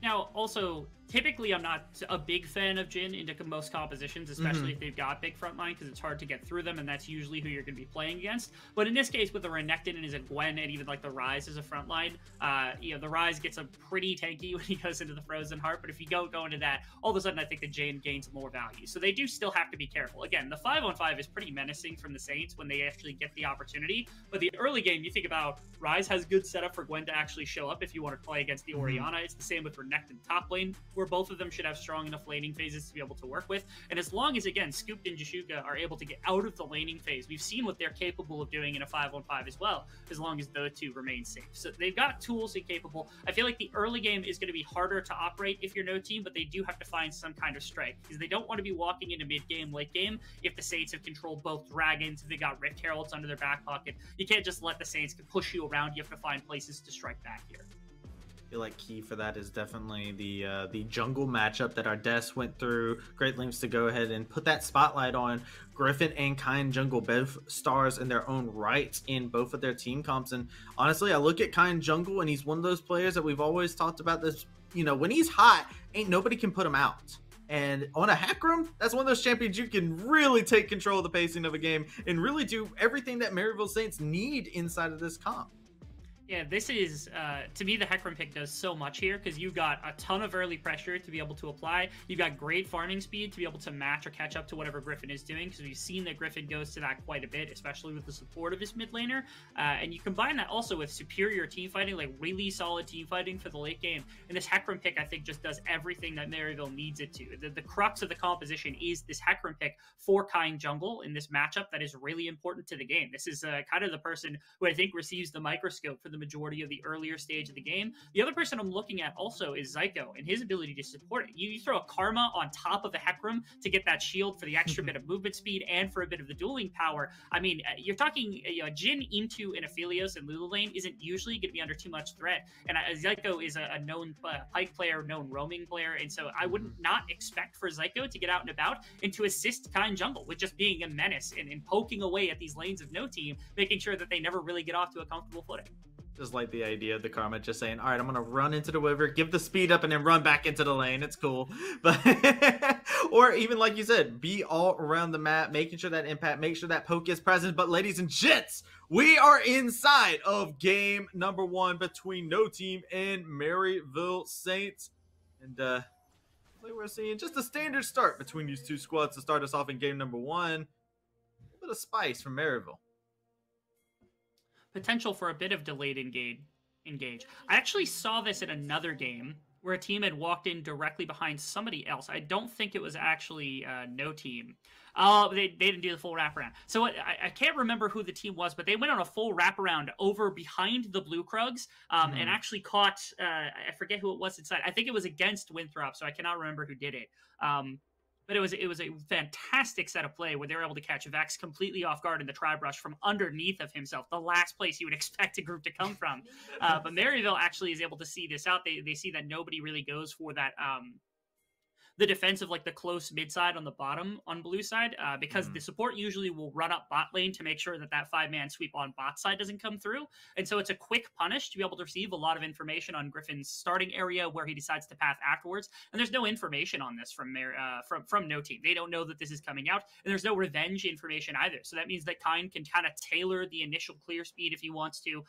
Now, also, typically I'm not a big fan of Jhin into most compositions, especially if they've got big front line, because it's hard to get through them, and that's usually who you're going to be playing against. But in this case, with the Renekton and his Gwen, and even like the Ryze as a front line, the Ryze gets a pretty tanky when he goes into the Frozen Heart, but if you go into that, all of a sudden I think the Jhin gains more value. So they do still have to be careful. Again, the 5-on-5 is pretty menacing from the Saints when they actually get the opportunity, but the early game, you think about Ryze has good setup for Gwen to actually show up if you want to play against the Orianna. It's the same with Renekton top lane, where both of them should have strong enough laning phases to be able to work with. And as long as, again, Scooped and Jashuka are able to get out of the laning phase, we've seen what they're capable of doing in a 5-on-5 as well, as long as those two remain safe. So they've got tools and capable. I feel like the early game is going to be harder to operate if you're no team, but they do have to find some kind of strike, because they don't want to be walking into mid-game, late game, if the Saints have controlled both dragons, if they got Rift Heralds under their back pocket. You can't just let the Saints push you around. You have to find places to strike back here. I feel like key for that is definitely the jungle matchup that our Des went through great lengths to go ahead and put that spotlight on. Griffin and Kind Jungle, both stars in their own right in both of their team comps. And honestly, I look at Kind Jungle, and he's one of those players that we've always talked about this, when he's hot, ain't nobody can put him out. And on a Hecarim, that's one of those champions you can really take control of the pacing of a game and really do everything that Maryville Saints need inside of this comp. Yeah, this is, to me, the Hecarim pick does so much here, because you've got a ton of early pressure to be able to apply. You've got great farming speed to be able to match or catch up to whatever Griffin is doing, because we've seen that Griffin goes to that quite a bit, especially with the support of his mid laner. And you combine that also with superior team fighting, like really solid team fighting for the late game. And this Hecarim pick, I think, just does everything that Maryville needs it to. The crux of the composition is this Hecarim pick for Kind Jungle in this matchup that is really important to the game. This is kind of the person who I think receives the microscope for the majority of the earlier stage of the game. The other person I'm looking at also is Zyko and his ability to support it. You throw a Karma on top of the Hecarim to get that shield for the extra bit of movement speed and for a bit of the dueling power. I mean, you're talking Jhin into an Aphelios and Lulu lane isn't usually going to be under too much threat. And Zyko is a known Pike player, known roaming player, and so I would not expect for Zyko to get out and about and to assist Kind Jungle with just being a menace and poking away at these lanes of no team, making sure that they never really get off to a comfortable footing. Just like the idea of the Karma just saying, all right, I'm going to run into the river, give the speed up, and then run back into the lane. It's cool. But or even like you said, be all around the map, making sure that impact, make sure that poke is present. But ladies and gents, we are inside of game number 1 between No Team and Maryville Saints. And we're seeing just a standard start between these two squads to start us off in game number 1. A bit of spice from Maryville. Potential for a bit of delayed engage. I actually saw this in another game where a team had walked in directly behind somebody else. I don't think it was actually No Team. They didn't do the full wraparound. So I can't remember who the team was, but they went on a full wraparound over behind the Blue Krugs and actually caught, I forget who it was inside. I think it was against Winthrop, so I cannot remember who did it. But it was a fantastic set of play where they were able to catch Vex completely off guard in the tri-brush from underneath of himself, the last place you would expect a group to come from. But Maryville actually is able to see this out. They see that nobody really goes for that the defense of like the close mid side on the bottom on blue side, because the support usually will run up bot lane to make sure that that 5-man sweep on bot side doesn't come through. And so it's a quick punish to be able to receive a lot of information on Griffin's starting area where he decides to path afterwards. And there's no information on this from no team. They don't know that this is coming out, and there's no revenge information either. So that means that Kind can kind of tailor the initial clear speed if he wants to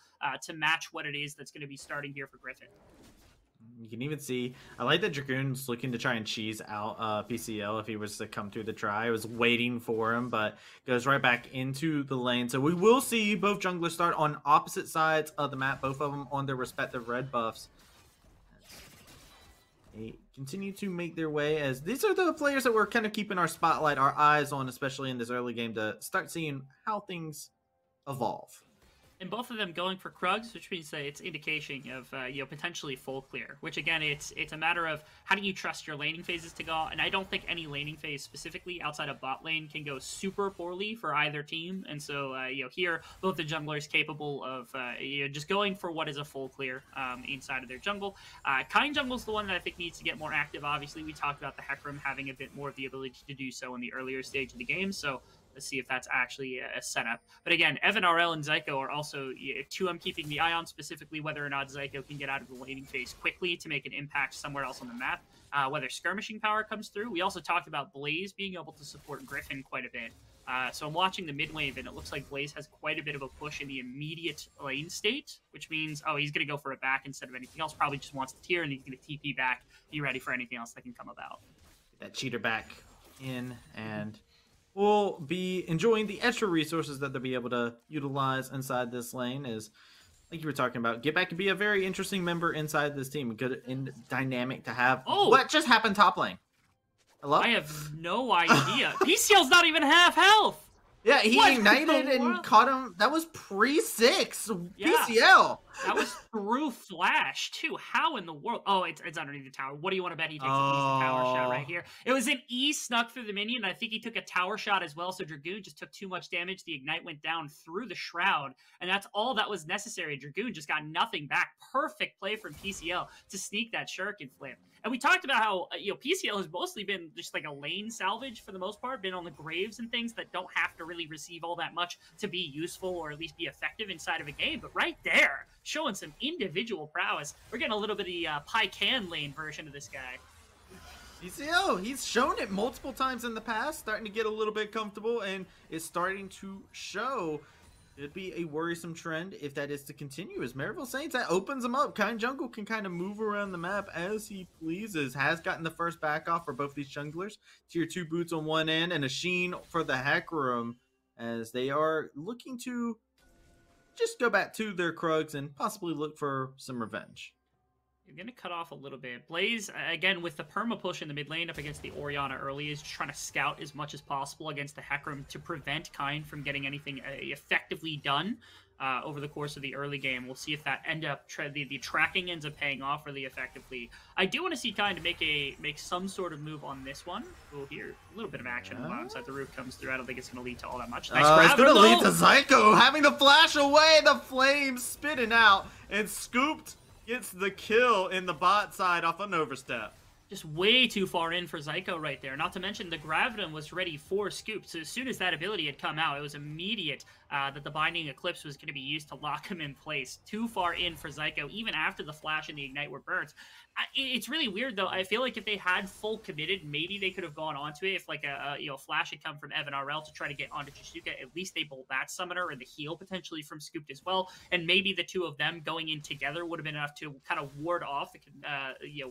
match what it is that's going to be starting here for Griffin. You can even see, I like that Dragoon's looking to try and cheese out PCL if he was to come through the try. I was waiting for him, but goes right back into the lane. So we will see both junglers start on opposite sides of the map, both of them on their respective red buffs. They continue to make their way, as these are the players that we're kind of keeping our spotlight, our eyes on, especially in this early game, to start seeing how things evolve. And both of them going for Krugs, which means that it's indication of potentially full clear. Which again, it's a matter of how do you trust your laning phases to go. And I don't think any laning phase specifically outside of bot lane can go super poorly for either team. And so here both the junglers capable of just going for what is a full clear inside of their jungle. Kind jungle's the one that I think needs to get more active. Obviously, we talked about the Hecarim having a bit more of the ability to do so in the earlier stage of the game. So let's see if that's actually a setup. But again, Evan RL and Zyko are also two I'm keeping the eye on, specifically whether or not Zyko can get out of the laning phase quickly to make an impact somewhere else on the map, whether skirmishing power comes through. We also talked about Blaze being able to support Griffin quite a bit. So I'm watching the mid wave, and it looks like Blaze has quite a bit of a push in the immediate lane state, which means, he's going to go for a back instead of anything else. Probably just wants the tier, and he's going to TP back, be ready for anything else that can come about. Get that cheater back in, and we'll be enjoying the extra resources that they'll be able to utilize inside this lane. Is, like you were talking about, Get Back could be a very interesting member inside this team. Good and dynamic to have. What just happened top lane? Hello? I have no idea. PCL's not even half health. Yeah, he ignited and caught him. That was pre-6 PCL. That was through flash, too. How in the world? Oh, it's underneath the tower. What do you want to bet he takes a tower shot right here? It was an E snuck through the minion. I think he took a tower shot as well, so Dragoon just took too much damage. The ignite went down through the shroud, and that's all that was necessary. Dragoon just got nothing back. Perfect play from PCL to sneak that shuriken flip. And we talked about how PCL has mostly been just like a lane salvage for the most part, been on the graves and things that don't have to really receive all that much to be useful or at least be effective inside of a game. But right there, showing some individual prowess. We're getting a little bit of the Pycan lane version of this guy. PCL, he's shown it multiple times in the past, starting to get a little bit comfortable, and it's starting to show. It'd be a worrisome trend if that is to continue. As Maryville Saints, that opens him up. Kind Jungle can kind of move around the map as he pleases. Has gotten the first back off for both these junglers. Tier 2 boots on one end and a sheen for the Hecarim, as they are looking to just go back to their Krugs and possibly look for some revenge. You're going to cut off a little bit. Blaze, again, with the perma push in the mid lane up against the Orianna early, is trying to scout as much as possible against the Hecarim to prevent Kind from getting anything effectively done over the course of the early game. We'll see if that the tracking ends up paying off really effectively. I do want to see Kind make some sort of move on this one. We'll hear a little bit of action alongside the root comes through. I don't think it's going to lead to all that much. Nice it's going to lead to Zyko having to flash away, the flames spitting out, and Scooped gets the kill in the bot side off an overstep. Just way too far in for Zyko right there. Not to mention the Graviton was ready for Scoop. So as soon as that ability had come out, it was immediate that the Binding Eclipse was going to be used to lock him in place. Too far in for Zyko, even after the Flash and the Ignite were burnt. It's really weird, though. I feel like if they had full committed, maybe they could have gone onto it. If like a Flash had come from Evan RL to try to get onto Jisuka, at least they bolt that summoner and the heal potentially from Scooped as well. And maybe the two of them going in together would have been enough to kind of ward off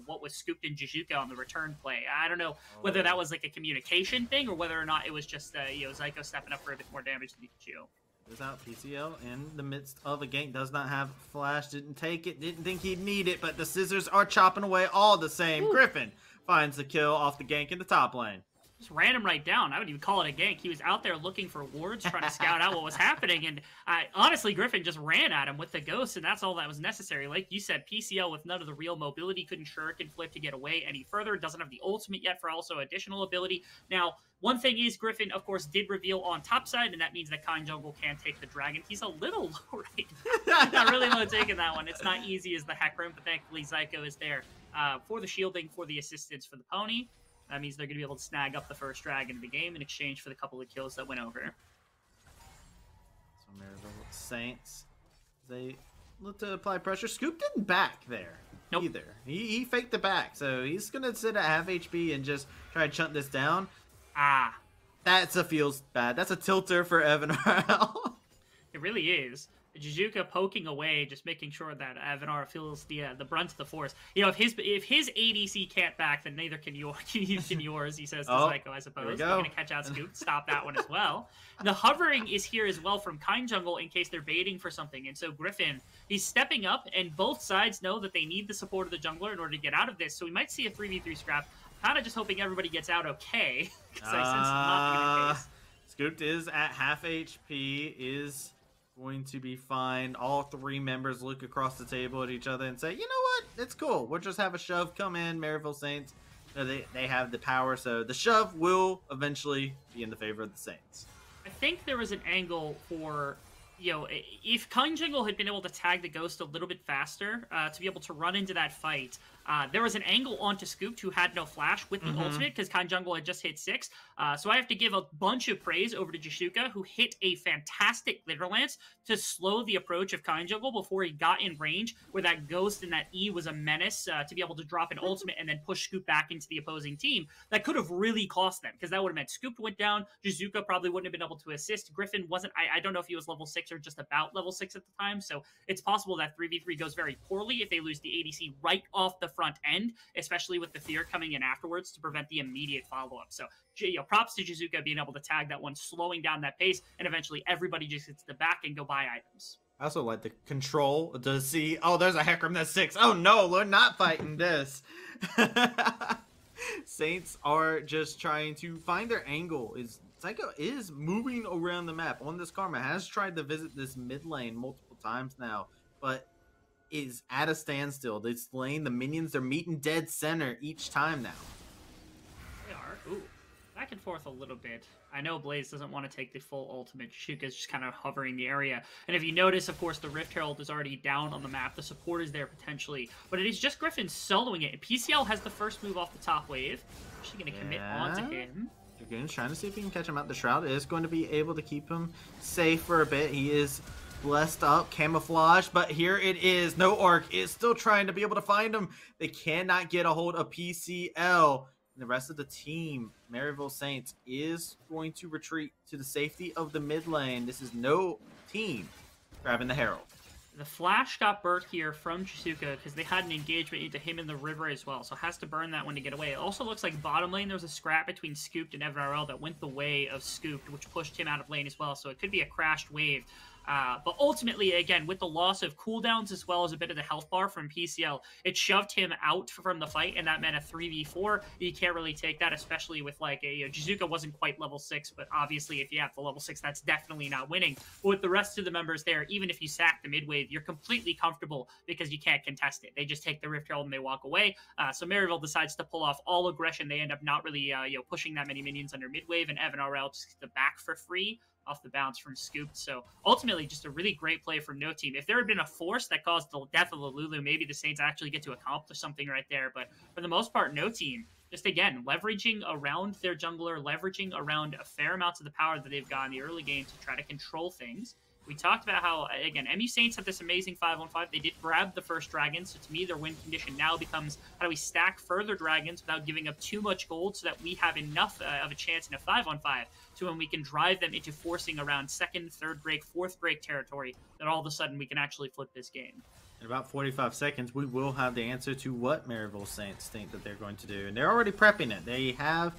what was Scooped in Jisuka on the return play. I don't know whether that was like a communication thing or whether or not it was just Zyko stepping up for a bit more damage to Pikachu. Without PCL in the midst of a gank, does not have flash, didn't take it, didn't think he'd need it, but the scissors are chopping away all the same. Griffin finds the kill off the gank in the top lane. just ran him right down. I would even call it a gank. He was out there looking for wards, trying to scout out what was happening, and honestly, Griffin just ran at him with the ghost, and that's all that was necessary. Like you said, PCL with none of the real mobility couldn't shuriken flip to get away any further. Doesn't have the ultimate yet for also additional ability. Now, one thing is, Griffin, of course, did reveal on top side, and that means that Kind Jungle can take the dragon. He's a little low right now. Not really low taking that one. It's not easy as the Hecarim, but thankfully Zyko is there for the shielding, for the assistance for the pony. That means they're going to be able to snag up the first dragon of the game in exchange for the couple of kills that went over. So Maryville Saints, they look to apply pressure. Scoop didn't back there either. He faked the back, so he's going to sit at half HP and just try to chunt this down. That's a feels bad. That's a tilter for Evan RL. It really is. Jizuka poking away, just making sure that Avanar feels the brunt of the force. You know, if his ADC can't back, then neither can yours. He says to Zyko, I suppose. They're gonna catch out Scoop, stop that one as well. The hovering is here as well from Kind Jungle in case they're baiting for something. And so Griffin, he's stepping up, and both sides know that they need the support of the jungler in order to get out of this. So we might see a 3v3 scrap. Kind of just hoping everybody gets out okay, because I sense it's not going to be the case. Scooped is at half HP, is going to be fine. All three members look across the table at each other and say, you know what? It's cool. We'll just have a shove come in. Maryville Saints, they have the power, so the shove will eventually be in the favor of the Saints. I think there was an angle for, you know, if Kind Jungle had been able to tag the Ghost a little bit faster to be able to run into that fight, there was an angle onto Scooped who had no flash with the ultimate because Kind Jungle had just hit 6. So I have to give a bunch of praise over to Jishuka, who hit a fantastic Glitter Lance to slow the approach of Kind Jungle before he got in range, where that Ghost and that E was a menace to be able to drop an ultimate and then push Scoop back into the opposing team. That could have really cost them, because that would have meant Scoop went down, Jizuka probably wouldn't have been able to assist. Griffin wasn't, I don't know if he was level 6 or just about level 6 at the time, so it's possible that 3v3 goes very poorly if they lose the ADC right off the front end, especially with the fear coming in afterwards to prevent the immediate follow-up. So, you know, props to Jizuka being able to tag that one, slowing down that pace, and eventually everybody just hits the back and go buy items. I also like the control to see, oh, there's a Hecarim that's 6. Oh no, we're not fighting this. Saints are just trying to find their angle. Zyko is moving around the map on this Karma, has tried to visit this mid lane multiple times now, but is at a standstill. They're slaying the minions. They're meeting dead center each time now. They are. Ooh. Back and forth a little bit. I know Blaze doesn't want to take the full ultimate. Shuka's just kind of hovering the area. And if you notice, of course, the Rift Herald is already down on the map. The support is there potentially. But it is just Griffin soloing it. And PCL has the first move off the top wave. Actually going to commit onto him. Again, trying to see if he can catch him out. The Shroud is going to be able to keep him safe for a bit. He is blessed up, camouflage, but here it is. No Arc is still trying to be able to find him. They cannot get a hold of PCL. And the rest of the team, Maryville Saints, is going to retreat to the safety of the mid lane. This is no team grabbing the Herald. The flash got burnt here from Jisuka because they had an engagement into him in the river as well, so has to burn that one to get away. It also looks like bottom lane there was a scrap between Scooped and Evan RL that went the way of Scooped, which pushed him out of lane as well, so it could be a crashed wave. But ultimately, again, with the loss of cooldowns as well as a bit of the health bar from PCL, it shoved him out from the fight, and that meant a 3v4. You can't really take that, especially with, like, Jizuka wasn't quite level 6, but obviously if you have the level 6, that's definitely not winning. But with the rest of the members there, even if you sack the mid wave, you're completely comfortable because you can't contest it. They just take the Rift Herald and they walk away. So Maryville decides to pull off all aggression. They end up not really pushing that many minions under mid wave, and Evan RL just gets the back for free off the bounce from Scooped. So ultimately just a really great play from no team. If there had been a force that caused the death of the Lulu, maybe the Saints actually get to accomplish something right there. But for the most part, no team. Just again, leveraging around their jungler, leveraging around a fair amount of the power that they've got in the early game to try to control things. We talked about how, again, MU Saints have this amazing 5-on-5. They did grab the first dragon, so to me, their win condition now becomes how do we stack further dragons without giving up too much gold so that we have enough of a chance in a 5-on-5 to when we can drive them into forcing around 2nd, 3rd break, 4th break territory, that all of a sudden we can actually flip this game. In about 45 seconds, we will have the answer to what Maryville Saints think that they're going to do. And they're already prepping it. They have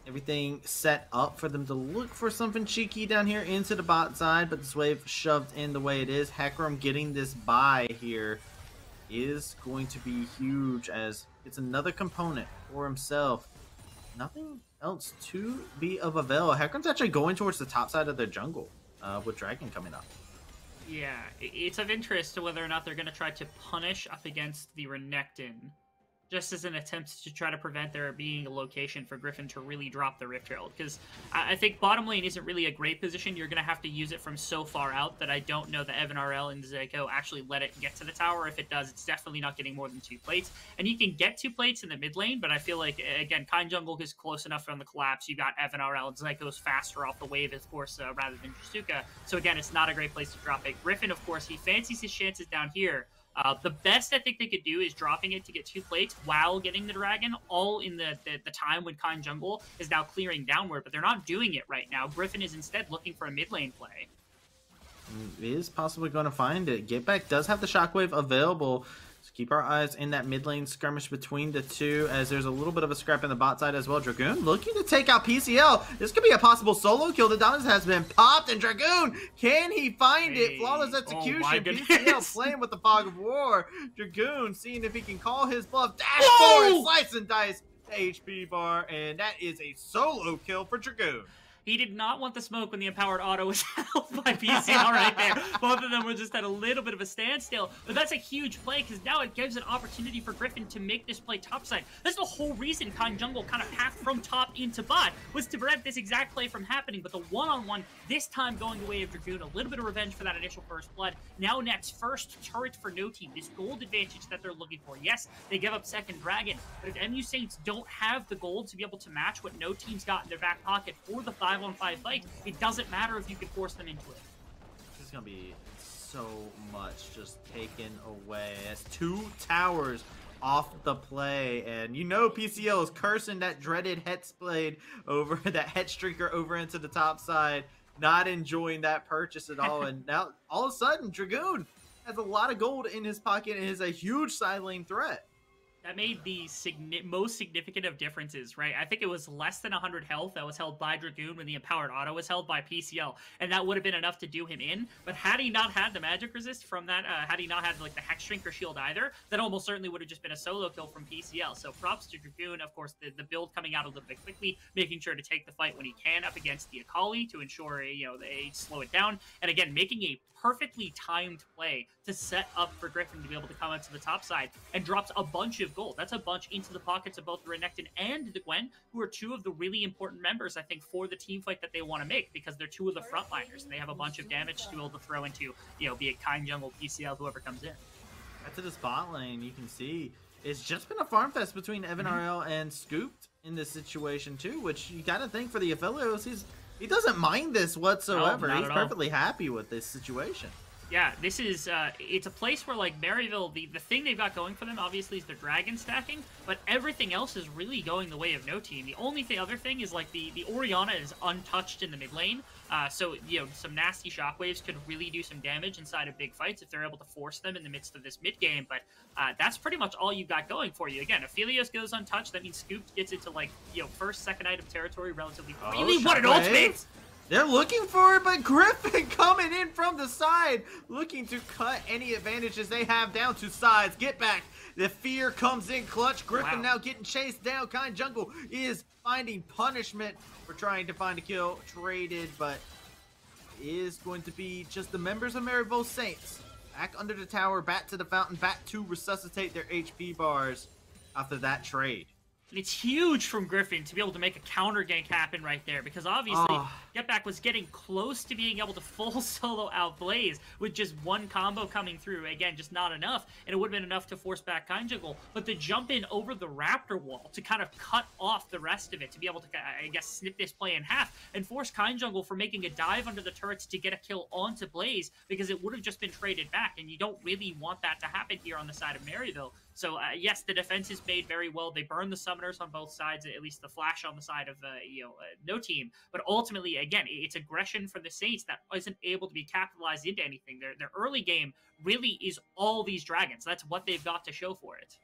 everything set up for them to look for something cheeky down here into the bot side, but this wave shoved in the way it is. Hecarim getting this buy here is going to be huge, as it's another component for himself. Nothing else to be of avail. Hecarim's actually going towards the top side of their jungle with Dragon coming up. Yeah, it's of interest to whether or not they're going to try to punish up against the Renekton, just as an attempt to try to prevent there being a location for Griffin to really drop the Rift Herald. Because I think bottom lane isn't really a great position. You're going to have to use it from so far out that I don't know that Evan RL and Zeko actually let it get to the tower. If it does, it's definitely not getting more than 2 plates. And you can get 2 plates in the mid lane, but I feel like, again, Kind Jungle is close enough on the collapse. You got Evan RL and Zeko's faster off the wave, of course, rather than Jasuka. So again, it's not a great place to drop it. Griffin, of course, he fancies his chances down here. The best I think they could do is dropping it to get 2 plates while getting the dragon, all in the time when Kind Jungle is now clearing downward, but they're not doing it right now. Griffin is instead looking for a mid lane play. Is possibly going to find it. Get Back does have the shockwave available. So keep our eyes in that mid lane skirmish between the two, as there's a little bit of a scrap in the bot side as well. Dragoon looking to take out PCL. This could be a possible solo kill. The Dominus has been popped, and Dragoon, can he find it? Flawless execution. PCL playing with the fog of war. Dragoon seeing if he can call his bluff. Dash forward, slice and dice the HP bar, and that is a solo kill for Dragoon. He did not want the smoke when the empowered auto was held by PCL right there. Both of them were just at a little bit of a standstill. But that's a huge play because now it gives an opportunity for Griffin to make this play topside. That's the whole reason Kind Jungle kind of packed from top into bot, was to prevent this exact play from happening. But the one-on-one, this time going the way of Dragoon, a little bit of revenge for that initial first blood. Now next, first turret for no team. This gold advantage that they're looking for. Yes, they give up second dragon, but if MU Saints don't have the gold to be able to match what no team's got in their back pocket for the 5-on-5 fight, it doesn't matter if you can force them into it. This is gonna be so much just taken away as 2 towers off the play, and you know PCL is cursing that dreaded Hexblade over that Hexstreaker over into the top side, not enjoying that purchase at all. And now all of a sudden Dragoon has a lot of gold in his pocket and is a huge side lane threat. That made the most significant of differences, right? I think it was less than 100 health that was held by Dragoon when the empowered auto was held by PCL, and that would have been enough to do him in. But had he not had the magic resist from that, had he not had like the Hex Shrinker shield either, that almost certainly would have just been a solo kill from PCL. So props to Dragoon, of course, the build coming out a little bit quickly, making sure to take the fight when he can up against the Akali to ensure, they slow it down. And again, making a perfectly timed play to set up for Griffin to be able to come up to the top side, and drops a bunch of gold. That's a bunch into the pockets of both the Renekton and the Gwen, who are 2 of the really important members, I think, for the team fight that they want to make, because they're 2 of the frontliners, and they have a bunch of damage to be able to throw into, be it Kind Jungle, PCL, whoever comes in. Back to the spot lane, you can see it's just been a farm fest between Evan RL and Scooped in this situation too, which you gotta think for the Aphelios, he doesn't mind this whatsoever. No, he's perfectly happy with this situation. Yeah, this is, it's a place where, like, Maryville, the thing they've got going for them, obviously, is their dragon stacking, but everything else is really going the way of no team. The only other thing is, like, the Orianna is untouched in the mid lane, so, some nasty shockwaves could really do some damage inside of big fights if they're able to force them in the midst of this mid game, but that's pretty much all you've got going for you. Again, Aphelios goes untouched, that means Scooped gets into, like, first, second item territory relatively freely. What an ultimate! They're looking for it, but Griffin coming in from the side, looking to cut any advantages they have down to sides. Get back. The fear comes in clutch. Griffin now getting chased down. Kind Jungle is finding punishment for trying to find a kill. Traded, but is going to be just the members of Maryville Saints. Back under the tower, back to the fountain, back to resuscitate their HP bars after that trade. And it's huge from Griffin to be able to make a counter gank happen right there, because obviously Get Back was getting close to being able to full solo out Blaze with just one combo coming through. Again, just not enough, and it would have been enough to force back Kind Jungle, but the jump in over the Raptor wall to kind of cut off the rest of it, to be able to, I guess, snip this play in half and force Kind Jungle for making a dive under the turrets to get a kill onto Blaze, because it would have just been traded back, and you don't really want that to happen here on the side of Maryville. So, yes, the defense is made very well. They burn the summoners on both sides, at least the Flash on the side of, no team. But ultimately, again, it's aggression for the Saints that isn't able to be capitalized into anything. Their early game really is all these dragons. That's what they've got to show for it.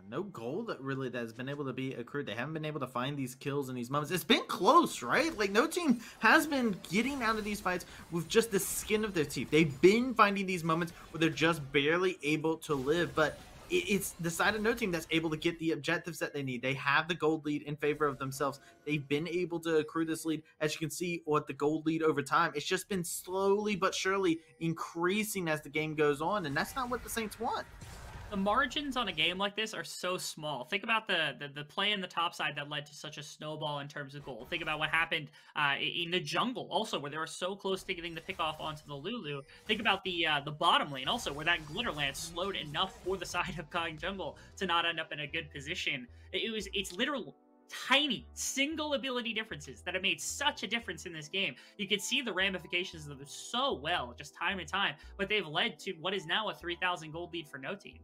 No gold really that has been able to be accrued. They haven't been able to find these kills in these moments. It's been close, right? Like, no team has been getting out of these fights with just the skin of their teeth. They've been finding these moments where they're just barely able to live, but it's the side of No Team that's able to get the objectives that they need. They have the gold lead in favor of themselves. They've been able to accrue this lead. As you can see, with the gold lead over time, it's just been slowly but surely increasing as the game goes on, and that's not what the Saints want. The margins on a game like this are so small. Think about the play in the top side that led to such a snowball in terms of goal. Think about what happened in the jungle also, where they were so close to getting the pick off onto the Lulu. Think about the bottom lane also, where that glitter lance slowed enough for the side of Kong Jungle to not end up in a good position. It's literal tiny single ability differences that have made such a difference in this game. You can see the ramifications of them so well, just time and time, but they've led to what is now a 3,000 gold lead for No Team.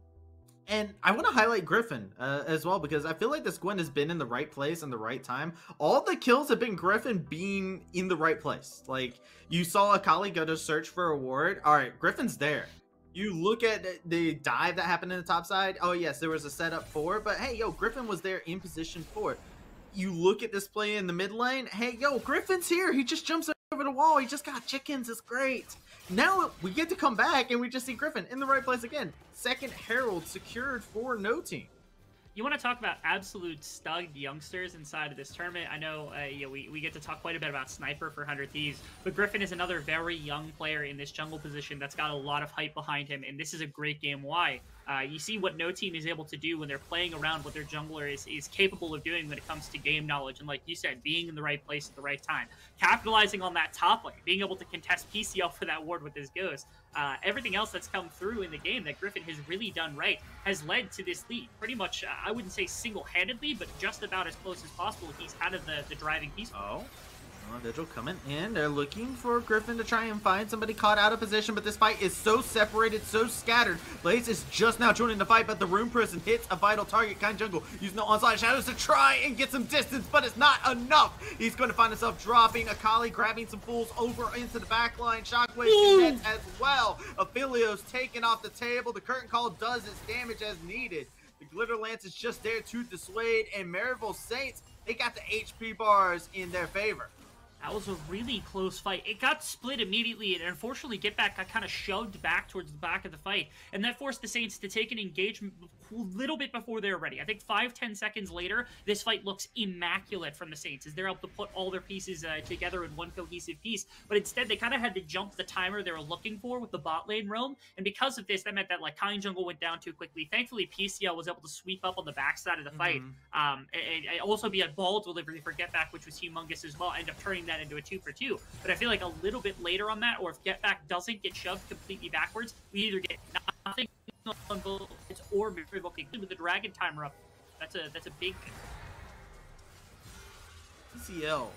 And I want to highlight Griffin as well, because I feel like this Gwen has been in the right place in the right time. All the kills have been Griffin being in the right place. Like, you saw Akali go to search for a ward. All right, Griffin's there. You look at the dive that happened in the top side. Oh, yes, there was a setup for it. But, hey, yo, Griffin was there in position for it. You look at this play in the mid lane. Hey, yo, Griffin's here. He just jumps over the wall. He just got chickens. It's great. Now we get to come back and we just see Griffin in the right place again. Second Herald secured for No Team. You want to talk about absolute stud youngsters inside of this tournament. I know we get to talk quite a bit about Sniper for 100 Thieves, but Griffin is another very young player in this jungle position that's got a lot of hype behind him, and this is a great game. Why? You see what No Team is able to do when they're playing around what their jungler is capable of doing when it comes to game knowledge, and like you said, being in the right place at the right time. Capitalizing on that top lane, being able to contest PCL for that ward with his Ghost. Everything else that's come through in the game that Griffin has really done right has led to this lead. Pretty much, I wouldn't say single-handedly, but just about as close as possible. He's kind of the driving piece. Oh. Vigil coming in. They're looking for Griffin to try and find somebody caught out of position, but this fight is so separated, so scattered. Blaze is just now joining the fight, but the Rune Prison hits a vital target. Kind Jungle using the onslaught shadows to try and get some distance, but it's not enough. He's going to find himself dropping. Akali grabbing some fools over into the back line. Shockwave connects as well. Aphelios taken off the table. The Curtain Call does its damage as needed. The Glitter Lance is just there to dissuade, and Maryville Saints, they got the HP bars in their favor. That was a really close fight. It got split immediately, and unfortunately, Get Back got kind of shoved back towards the back of the fight, and that forced the Saints to take an engagement a little bit before they were ready. I think 5-10 seconds later, this fight looks immaculate from the Saints, as they're able to put all their pieces together in one cohesive piece, but instead, they kind of had to jump the timer they were looking for with the bot lane roam, and because of this, that meant that, like, Kind Jungle went down too quickly. Thankfully, PCL was able to sweep up on the backside of the fight, and also be a ball delivery for Get Back, which was humongous as well, end up turning that into a 2-for-2. But I feel like a little bit later on that, or if Get Back doesn't get shoved completely backwards, we either get nothing on bullets or Maryville with the Dragon Timer up. That's a big thing. PCL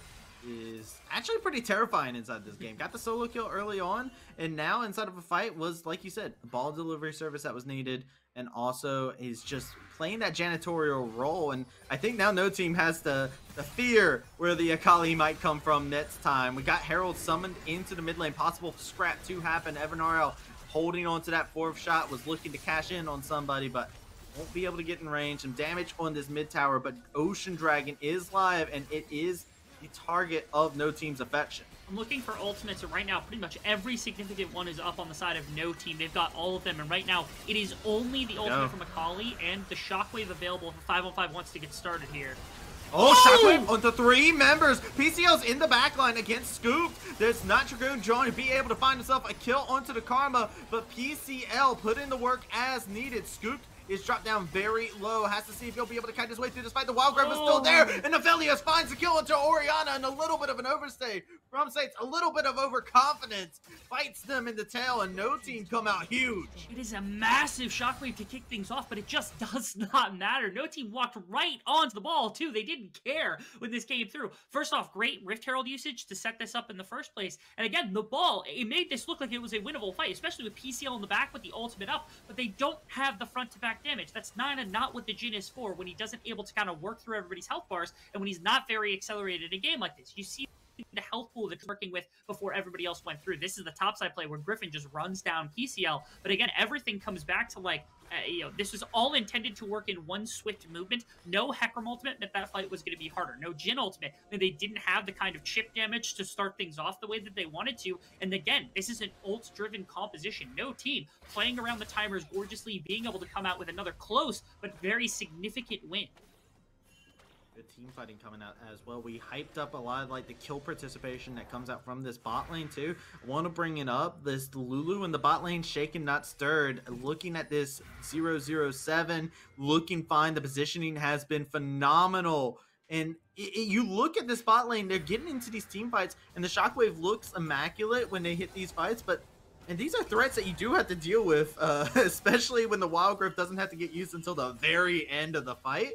is actually pretty terrifying inside this game. Got the solo kill early on, and now inside of a fight was, like you said, the ball delivery service that was needed, and also is just playing that janitorial role. And I think now No Team has the fear where the Akali might come from next time. We got Herald summoned into the mid lane. Possible scrap to happen. Evan RL holding on to that fourth shot, was looking to cash in on somebody, but won't be able to get in range. Some damage on this mid tower, but Ocean Dragon is live, and it is the target of No Team's affection. I'm looking for ultimates, and right now pretty much every significant one is up on the side of No Team. They've got all of them, and right now it is only the ultimate from Akali and the Shockwave available if 5-on-5 wants to get started here. Oh, Shockwave onto 3 members. PCL's in the backline against Scoop. There's not Dragoon John to be able to find himself a kill onto the Karma, but PCL put in the work as needed. Scoop is dropped down very low. Has to see if he'll be able to kite his way through this fight. The Wild Grab is still there, and Aphelios finds the kill into Oriana, and a little bit of an overstay from Saints. A little bit of overconfidence fights them in the tail, and No Team come out huge. It is a massive Shockwave to kick things off, but it just does not matter. No Team walked right onto the ball, too. They didn't care when this came through. First off, great Rift Herald usage to set this up in the first place. And again, the ball, it made this look like it was a winnable fight, especially with PCL in the back with the ultimate up, but they don't have the front-to-back damage. That's not what the Jhin is for when he doesn't able to kind of work through everybody's health bars, and when he's not very accelerated in a game like this. You see the health pool that working with before everybody else went through. This is the topside play where Griffin just runs down PCL. But again, everything comes back to like, this was all intended to work in one swift movement. No Hecarim ultimate meant that fight was going to be harder. No Jhin ultimate meant they didn't have the kind of chip damage to start things off the way that they wanted to. And again, this is an ult-driven composition. No team playing around the timers gorgeously, being able to come out with another close but very significant win. Good team fighting coming out as well. We hyped up a lot of like the kill participation that comes out from this bot lane too. I want to bring it up. This Lulu in the bot lane shaken not stirred. Looking at this 007, looking fine. The positioning has been phenomenal. And you look at this bot lane, they're getting into these team fights and the Shockwave looks immaculate when they hit these fights, and these are threats that you do have to deal with, especially when the Wild Growth doesn't have to get used until the very end of the fight.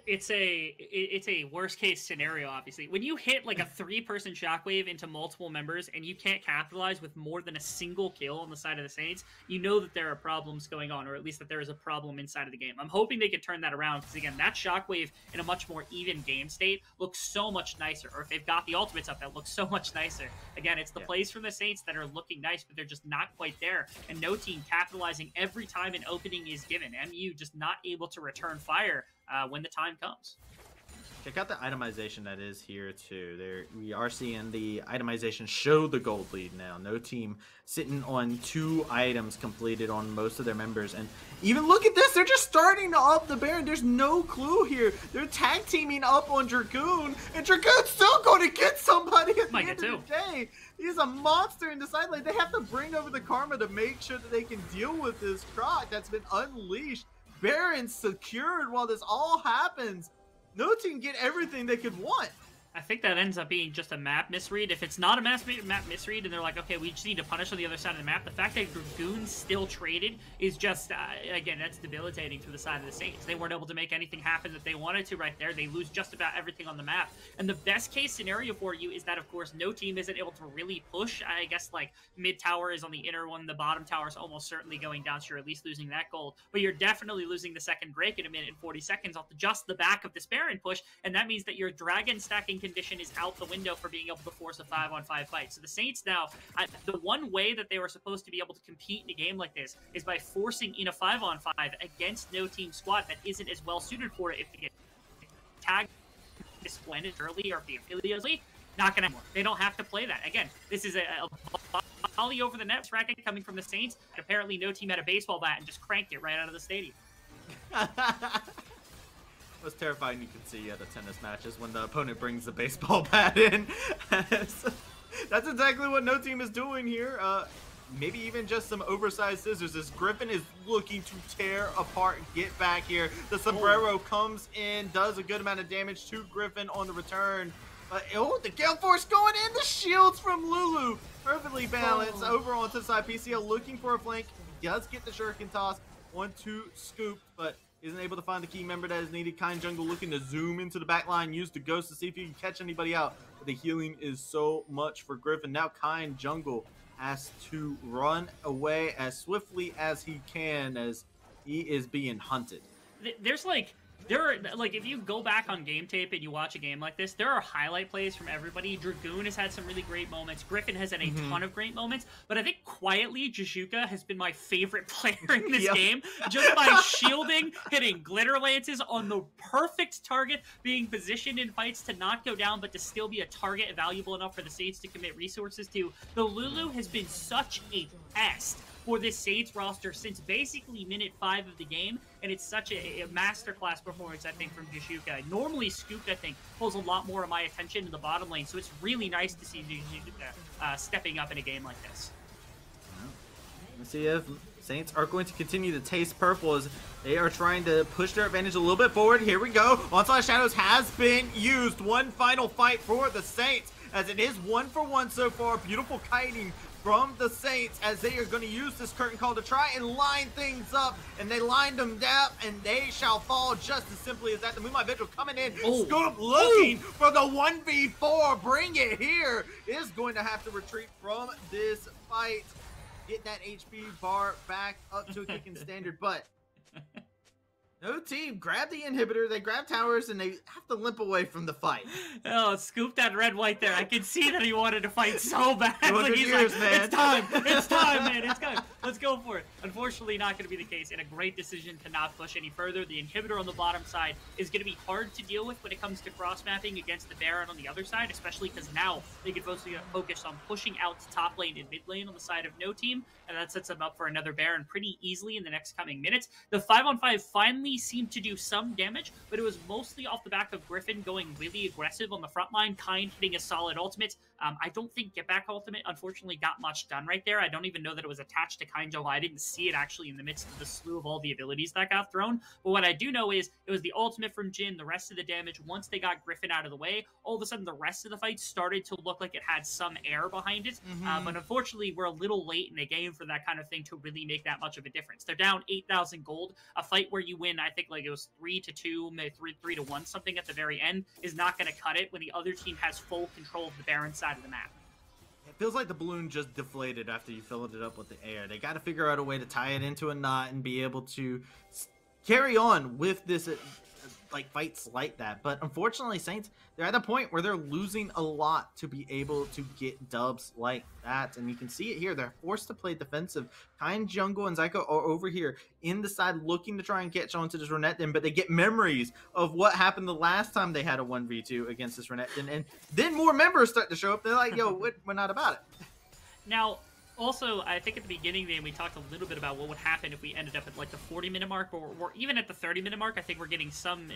It's a worst case scenario, obviously. When you hit like a 3-person shockwave into multiple members and you can't capitalize with more than a single kill on the side of the Saints, you know that there are problems going on, or at least that there is a problem inside of the game. I'm hoping they can turn that around because, again, that shockwave in a much more even game state looks so much nicer. Or if they've got the ultimates up, that looks so much nicer. Again, it's the plays from the Saints that are looking nice, but they're just not quite there. And no team capitalizing every time an opening is given. MU just not able to return fire when the time comes. Check out the itemization that is here too. There we are seeing the itemization show the gold lead now. No team sitting on 2 items completed on most of their members. And even look at this, they're just starting to up the Baron. There's no clue here. They're tag teaming up on Dragoon, and Dragoon's still going to get somebody at the end of the day. He's a monster in the side lane. They have to bring over the Karma to make sure that they can deal with this Croc that's been unleashed. Baron secured while this all happens. No team get everything they could want. I think that ends up being just a map misread. If it's not a map misread and they're like, okay, we just need to punish on the other side of the map, the fact that Dragoon still traded is just, again, that's debilitating for the side of the Saints. They weren't able to make anything happen that they wanted to right there. They lose just about everything on the map. And the best case scenario for you is that, of course, no team isn't able to really push. I guess, like, mid tower is on the inner one. The bottom tower is almost certainly going down, so you're at least losing that gold. But you're definitely losing the second break in 1 minute and 40 seconds off just the back of this Baron push. And that means that your dragon stacking condition is out the window for being able to force a 5-on-5 fight. So the Saints now, the one way that they were supposed to be able to compete in a game like this is by forcing in a 5-on-5 against no team squad that isn't as well suited for it if they get tagged this splendid early or if the affiliates lead. Not gonna anymore. They don't have to play that. Again, this is a volley over the net racket coming from the Saints. Apparently no team had a baseball bat and just cranked it right out of the stadium. Most terrifying you can see at a tennis match is when the opponent brings the baseball bat in. That's exactly what no team is doing here. Maybe even just some oversized scissors as Griffin is looking to tear apart and get back here. The sombrero comes in, does a good amount of damage to Griffin on the return. The Gale Force going in, the shields from Lulu. Perfectly balanced over onto the side. PCL looking for a flank. He does get the shuriken toss. 1-2 scoop, but isn't able to find the key member that is needed. Kind Jungle looking to zoom into the back line, use the ghost to see if he can catch anybody out. But the healing is so much for Griffin. Now Kind Jungle has to run away as swiftly as he can as he is being hunted. There's if you go back on game tape and you watch a game like this, there are highlight plays from everybody. Dragoon has had some really great moments. Griffin has had a ton of great moments. But I think quietly, Jashuka has been my favorite player in this game. Just by shielding, hitting glitter lances on the perfect target, being positioned in fights to not go down, but to still be a target valuable enough for the Saints to commit resources to. The Lulu has been such a pest for this Saints roster since basically minute 5 of the game, and it's such a masterclass performance, I think, from Jashuka. Normally, Scooped, I think, pulls a lot more of my attention to the bottom lane, so it's really nice to see Jashuka stepping up in a game like this. Let's see if Saints are going to continue to taste purple as they are trying to push their advantage a little bit forward. Here we go. Onslaught Shadows has been used. One final fight for the Saints as it is 1-for-1 so far. Beautiful kiting from the Saints as they are going to use this curtain call to try and line things up, and they lined them down and they shall fall just as simply as that. The Moonlight Vigil coming in, Scoop looking for the 1v4, bring it here, is going to have to retreat from this fight, get that HP bar back up to a kicking standard, but No team grab the inhibitor, they grab towers, and they have to limp away from the fight. Oh, scoop that red-white there. I could see that he wanted to fight so bad. 200 He's years, like, man. it's time. It's time, man. It's time. Let's go for it. Unfortunately, not going to be the case, and a great decision to not push any further. The inhibitor on the bottom side is going to be hard to deal with when it comes to cross-mapping against the Baron on the other side, especially because now they can focus on pushing out to top lane and mid lane on the side of no team, and that sets them up for another Baron pretty easily in the next coming minutes. The 5-on-5 finally seemed to do some damage, but it was mostly off the back of Griffin going really aggressive on the front line, Kind hitting a solid ultimate. I don't think Get Back ultimate, unfortunately, got much done right there. I don't even know that it was attached to Kind Jungle. I didn't see it actually in the midst of the slew of all the abilities that got thrown. But what I do know is it was the ultimate from Jhin, the rest of the damage. Once they got Griffin out of the way, all of a sudden the rest of the fight started to look like it had some air behind it. But unfortunately, we're a little late in the game for that kind of thing to really make that much of a difference. They're down 8,000 gold. A fight where you win, I think like it was 3-2, maybe 3-1, something at the very end, is not going to cut it when the other team has full control of the Baron side of the map. It feels like the balloon just deflated after you filled it up with the air. They got to figure out a way to tie it into a knot and be able to carry on with this like fights like that. But unfortunately, Saints, they're at a point where they're losing a lot to be able to get dubs like that. And you can see it here. They're forced to play defensive. Kind, Jungle, and Zyko are over here in the side looking to try and catch on to this Renekton, but they get memories of what happened the last time they had a 1v2 against this Renekton. And then more members start to show up. They're like, yo, we're not about it. Now, also, I think at the beginning of the game, we talked a little bit about what would happen if we ended up at like the 40-minute mark, or even at the 30-minute mark. I think we're getting some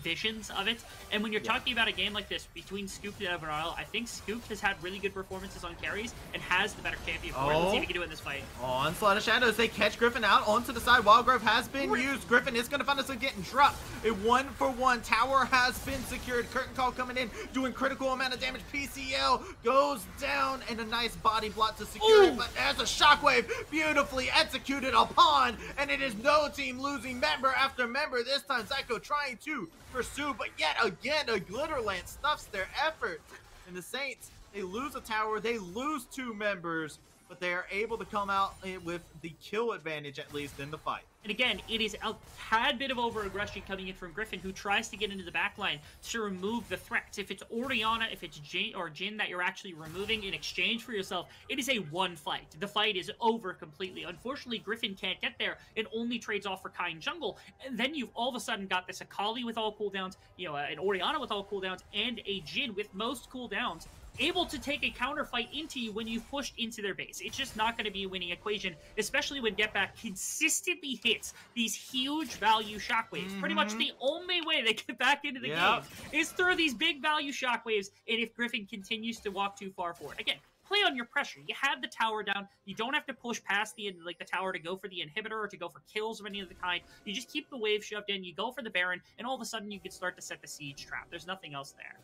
visions of it. And when you're talking about a game like this between Scooped and Everall, I think Scooped has had really good performances on carries and has the better champion for it. Let's see if he can do it in this fight. Onslaught of Shadows. They catch Griffin out onto the side. Wild Growth has been used. Griffin is going to find himself getting dropped. A 1-for-1 tower has been secured. Curtain Call coming in, doing critical amount of damage. PCL goes down, and a nice body block to secure it. But there's a shockwave beautifully executed upon, and it is no team losing member after member. This time Zyko trying to pursue, but yet again a Glitterland stuffs their effort. And the Saints, they lose a tower, they lose 2 members, but they are able to come out with the kill advantage, at least in the fight. And again, it is a tad bit of over-aggression coming in from Griffin, who tries to get into the backline to remove the threats. If it's Orianna, if it's Jhin that you're actually removing in exchange for yourself, it is a one fight. The fight is over completely. Unfortunately, Griffin can't get there. It only trades off for Kind Jungle. And then you've all of a sudden got this Akali with all cooldowns, an Orianna with all cooldowns, and a Jhin with most cooldowns, able to take a counter fight into you when you've pushed into their base. It's just not going to be a winning equation, especially when Get Back consistently hits these huge value shockwaves. Pretty much the only way they get back into the game is through these big value shockwaves, and if Griffin continues to walk too far forward. Again, play on your pressure. You have the tower down. You don't have to push past the tower to go for the inhibitor or to go for kills of any of the kind. You just keep the wave shoved in, you go for the Baron, and all of a sudden you can start to set the siege trap. There's nothing else there.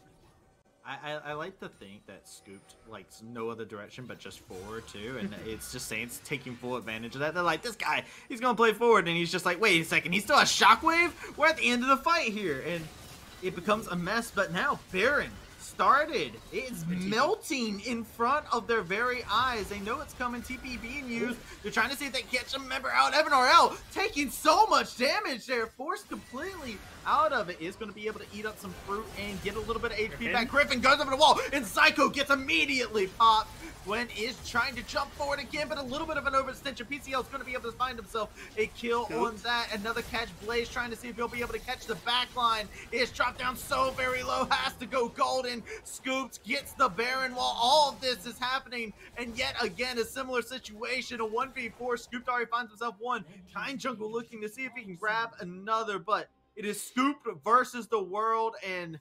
I like to think that Scooped likes no other direction but just forward too, and it's just Saints taking full advantage of that. They're like, this guy, he's gonna play forward, and he's just like, wait a second, he still has Shockwave? We're at the end of the fight here, and it becomes a mess. But now Baron started. It's melting in front of their very eyes. They know it's coming. TP being used. They're trying to see if they can catch a member out. Evan RL taking so much damage there, forced completely out of it. Is going to be able to eat up some fruit and get a little bit of HP back. Griffin goes over the wall, and Zyko gets immediately popped. Gwen is trying to jump forward again, but a little bit of an overextension. PCL is going to be able to find himself a kill on that. Another catch. Blaze trying to see if he'll be able to catch the back line. It's dropped down so very low. Has to go golden. Scooped gets the Baron while all of this is happening. And yet again, a similar situation. A 1v4. Scooped already finds himself one. Kind Jungle looking to see if he can grab another, but it is Scooped versus the world, and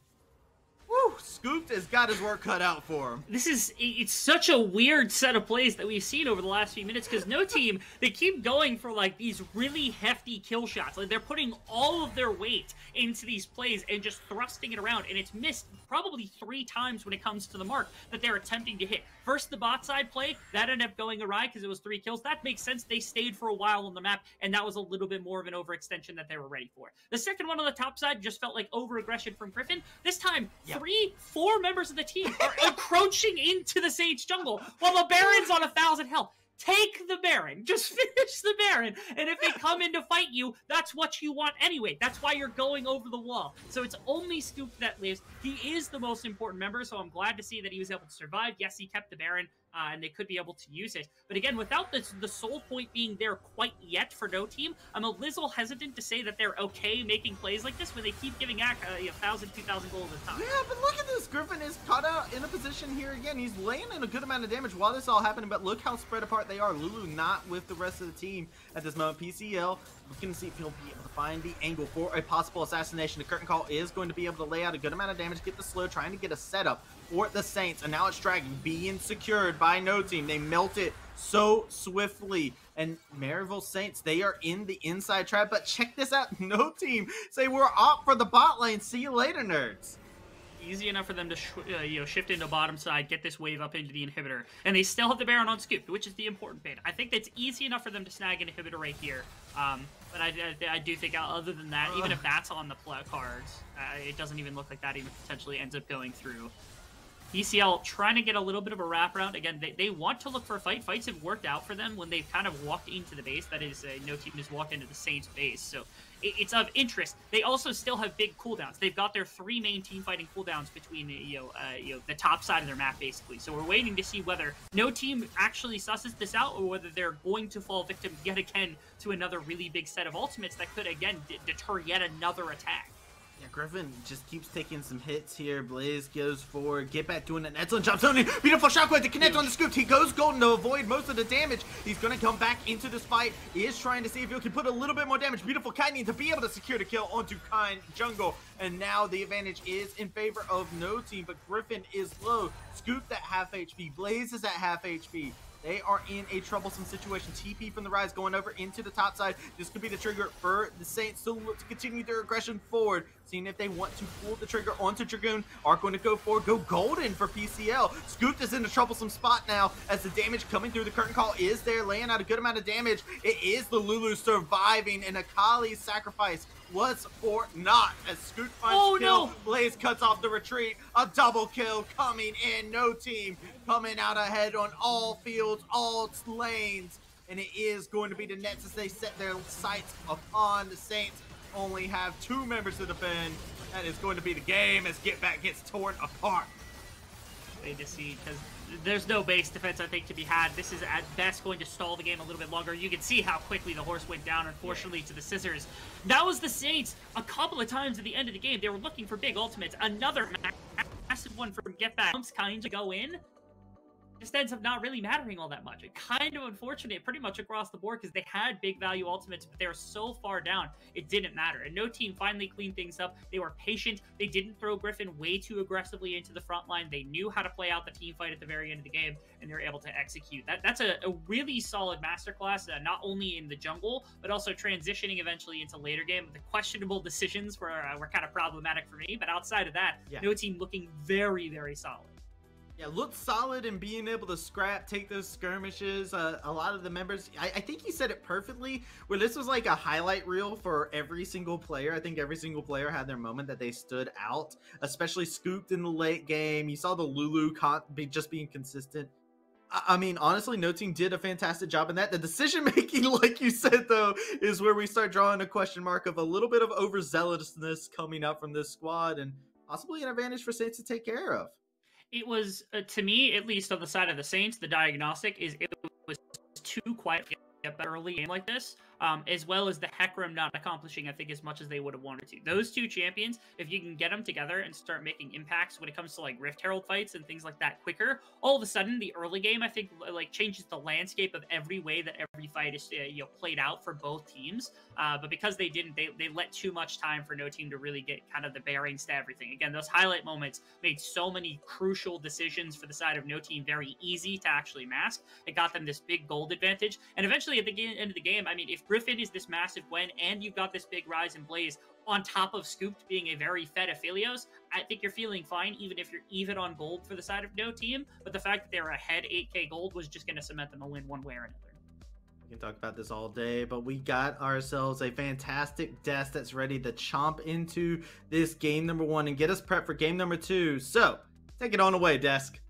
woo, Scooped has got his work cut out for him. It's such a weird set of plays that we've seen over the last few minutes, because no team, they keep going for like these really hefty kill shots. Like they're putting all of their weight into these plays and just thrusting it around, and it's missed probably 3 times when it comes to the mark that they're attempting to hit. First, the bot side play, that ended up going awry because it was 3 kills. That makes sense. They stayed for a while on the map, and that was a little bit more of an overextension that they were ready for. The second one on the top side just felt like over-aggression from Griffin. This time, 4 members of the team are encroaching into the Sage jungle while the Baron's on 1,000 health. Take the Baron. Just finish the Baron. And if they come in to fight you, that's what you want anyway. That's why you're going over the wall. So it's only Scoop that lives. He is the most important member, so I'm glad to see that he was able to survive. Yes, he kept the Baron, and they could be able to use it. But again, without the soul point being there quite yet for no team, I'm a little hesitant to say that they're okay making plays like this when they keep giving Ak 1,000, 2,000 goals a time. Yeah, but look at this. Griffin is caught out in a position here again. He's laying in a good amount of damage while this all happening, but look how spread apart they are. Lulu not with the rest of the team at this moment. PCL looking to see if he'll be able to find the angle for a possible assassination. The curtain call is going to be able to lay out a good amount of damage, get the slow, trying to get a setup for the Saints, and now it's dragging, being secured by no team. They melt it so swiftly, and Maryville Saints, they are in the inside trap, but check this out. No team say we're opt for the bot lane. See you later, nerds. Easy enough for them to shift into bottom side, get this wave up into the inhibitor, and they still have the Baron on Scoop, which is the important bit. I think that's easy enough for them to snag an inhibitor right here. But I do think other than that, even if that's on the cards, it doesn't even look like that even potentially ends up going through. ECL trying to get a little bit of a wraparound. Again, they want to look for a fight. Fights have worked out for them when they've kind of walked into the base. That is, no team has walked into the Saints base. So it's of interest. They also still have big cooldowns. They've got their 3 main team fighting cooldowns between the top side of their map, basically. So we're waiting to see whether no team actually susses this out or whether they're going to fall victim yet again to another really big set of ultimates that could, again, deter yet another attack. Yeah, Griffin just keeps taking some hits here. Blaze goes forward. Get back doing an excellent job. Tony, beautiful shockwave to connect on the Scoop. He goes golden to avoid most of the damage. He's going to come back into this fight. He is trying to see if he can put a little bit more damage. Beautiful Kinding to be able to secure the kill onto Kind Jungle. And now the advantage is in favor of no team, but Griffin is low. Scoop at half HP. Blaze is at half HP. They are in a troublesome situation. TP from the Rise going over into the top side. This could be the trigger for the Saints to look to continue their aggression forward. Seeing if they want to pull the trigger onto Dragoon. Are going to go forward. Go golden for PCL. Scooped is in a troublesome spot now as the damage coming through. The curtain call is there, laying out a good amount of damage. It is the Lulu surviving, and Akali's sacrifice was for naught as Scoot finds kill. No. Blaze cuts off the retreat. A double kill coming in. No team coming out ahead on all fields, all lanes. And it is going to be the Nets as they set their sights upon the Saints. Only have 2 members to defend. That is going to be the game as Get Back gets torn apart. Wait to see, because there's no base defense, I think, to be had. This is at best going to stall the game a little bit longer. You can see how quickly the horse went down, unfortunately, to the scissors. That was the Saints a couple of times at the end of the game. They were looking for big ultimates. Another massive one from Get Back. Kind of go in. Just ends up not really mattering all that much. It kind of unfortunate pretty much across the board because they had big value ultimates, but they were so far down, it didn't matter. And no team finally cleaned things up. They were patient. They didn't throw Griffin way too aggressively into the front line. They knew how to play out the team fight at the very end of the game, and they were able to execute. That's a really solid masterclass, not only in the jungle, but also transitioning eventually into later game. The questionable decisions were kind of problematic for me, but outside of that, no team looking very, very solid. Yeah, looked solid in being able to scrap, take those skirmishes. A lot of the members, I think he said it perfectly, where this was like a highlight reel for every single player. I think every single player had their moment that they stood out, especially Scooped in the late game. You saw the Lulu just being consistent. I mean, honestly, no team did a fantastic job in that. The decision making, like you said, though, is where we start drawing a question mark of a little bit of overzealousness coming up from this squad, and possibly an advantage for Saints to take care of. It was, to me, at least on the side of the Saints, the diagnostic is it was too quiet to get better early game like this, as well as the Hecarim not accomplishing, I think, as much as they would have wanted to. Those 2 champions, if you can get them together and start making impacts when it comes to like Rift Herald fights and things like that quicker, all of a sudden the early game, I think, like changes the landscape of every way that every fight is played out for both teams. But because they didn't, they let too much time for no team to really get kind of the bearings to everything. Again, those highlight moments made so many crucial decisions for the side of no team very easy to actually mask. It got them this big gold advantage, and eventually at the end of the game, I mean, if Griffin is this massive win and you've got this big rise in Blaze on top of Scooped being a very fed Aphelios, I think you're feeling fine even if you're even on gold for the side of no team. But the fact that they were ahead 8k gold was just going to cement them a win one way or another. We can talk about this all day, but we got ourselves a fantastic desk that's ready to chomp into this game number 1 and get us prepped for game number 2. So take it on away, desk.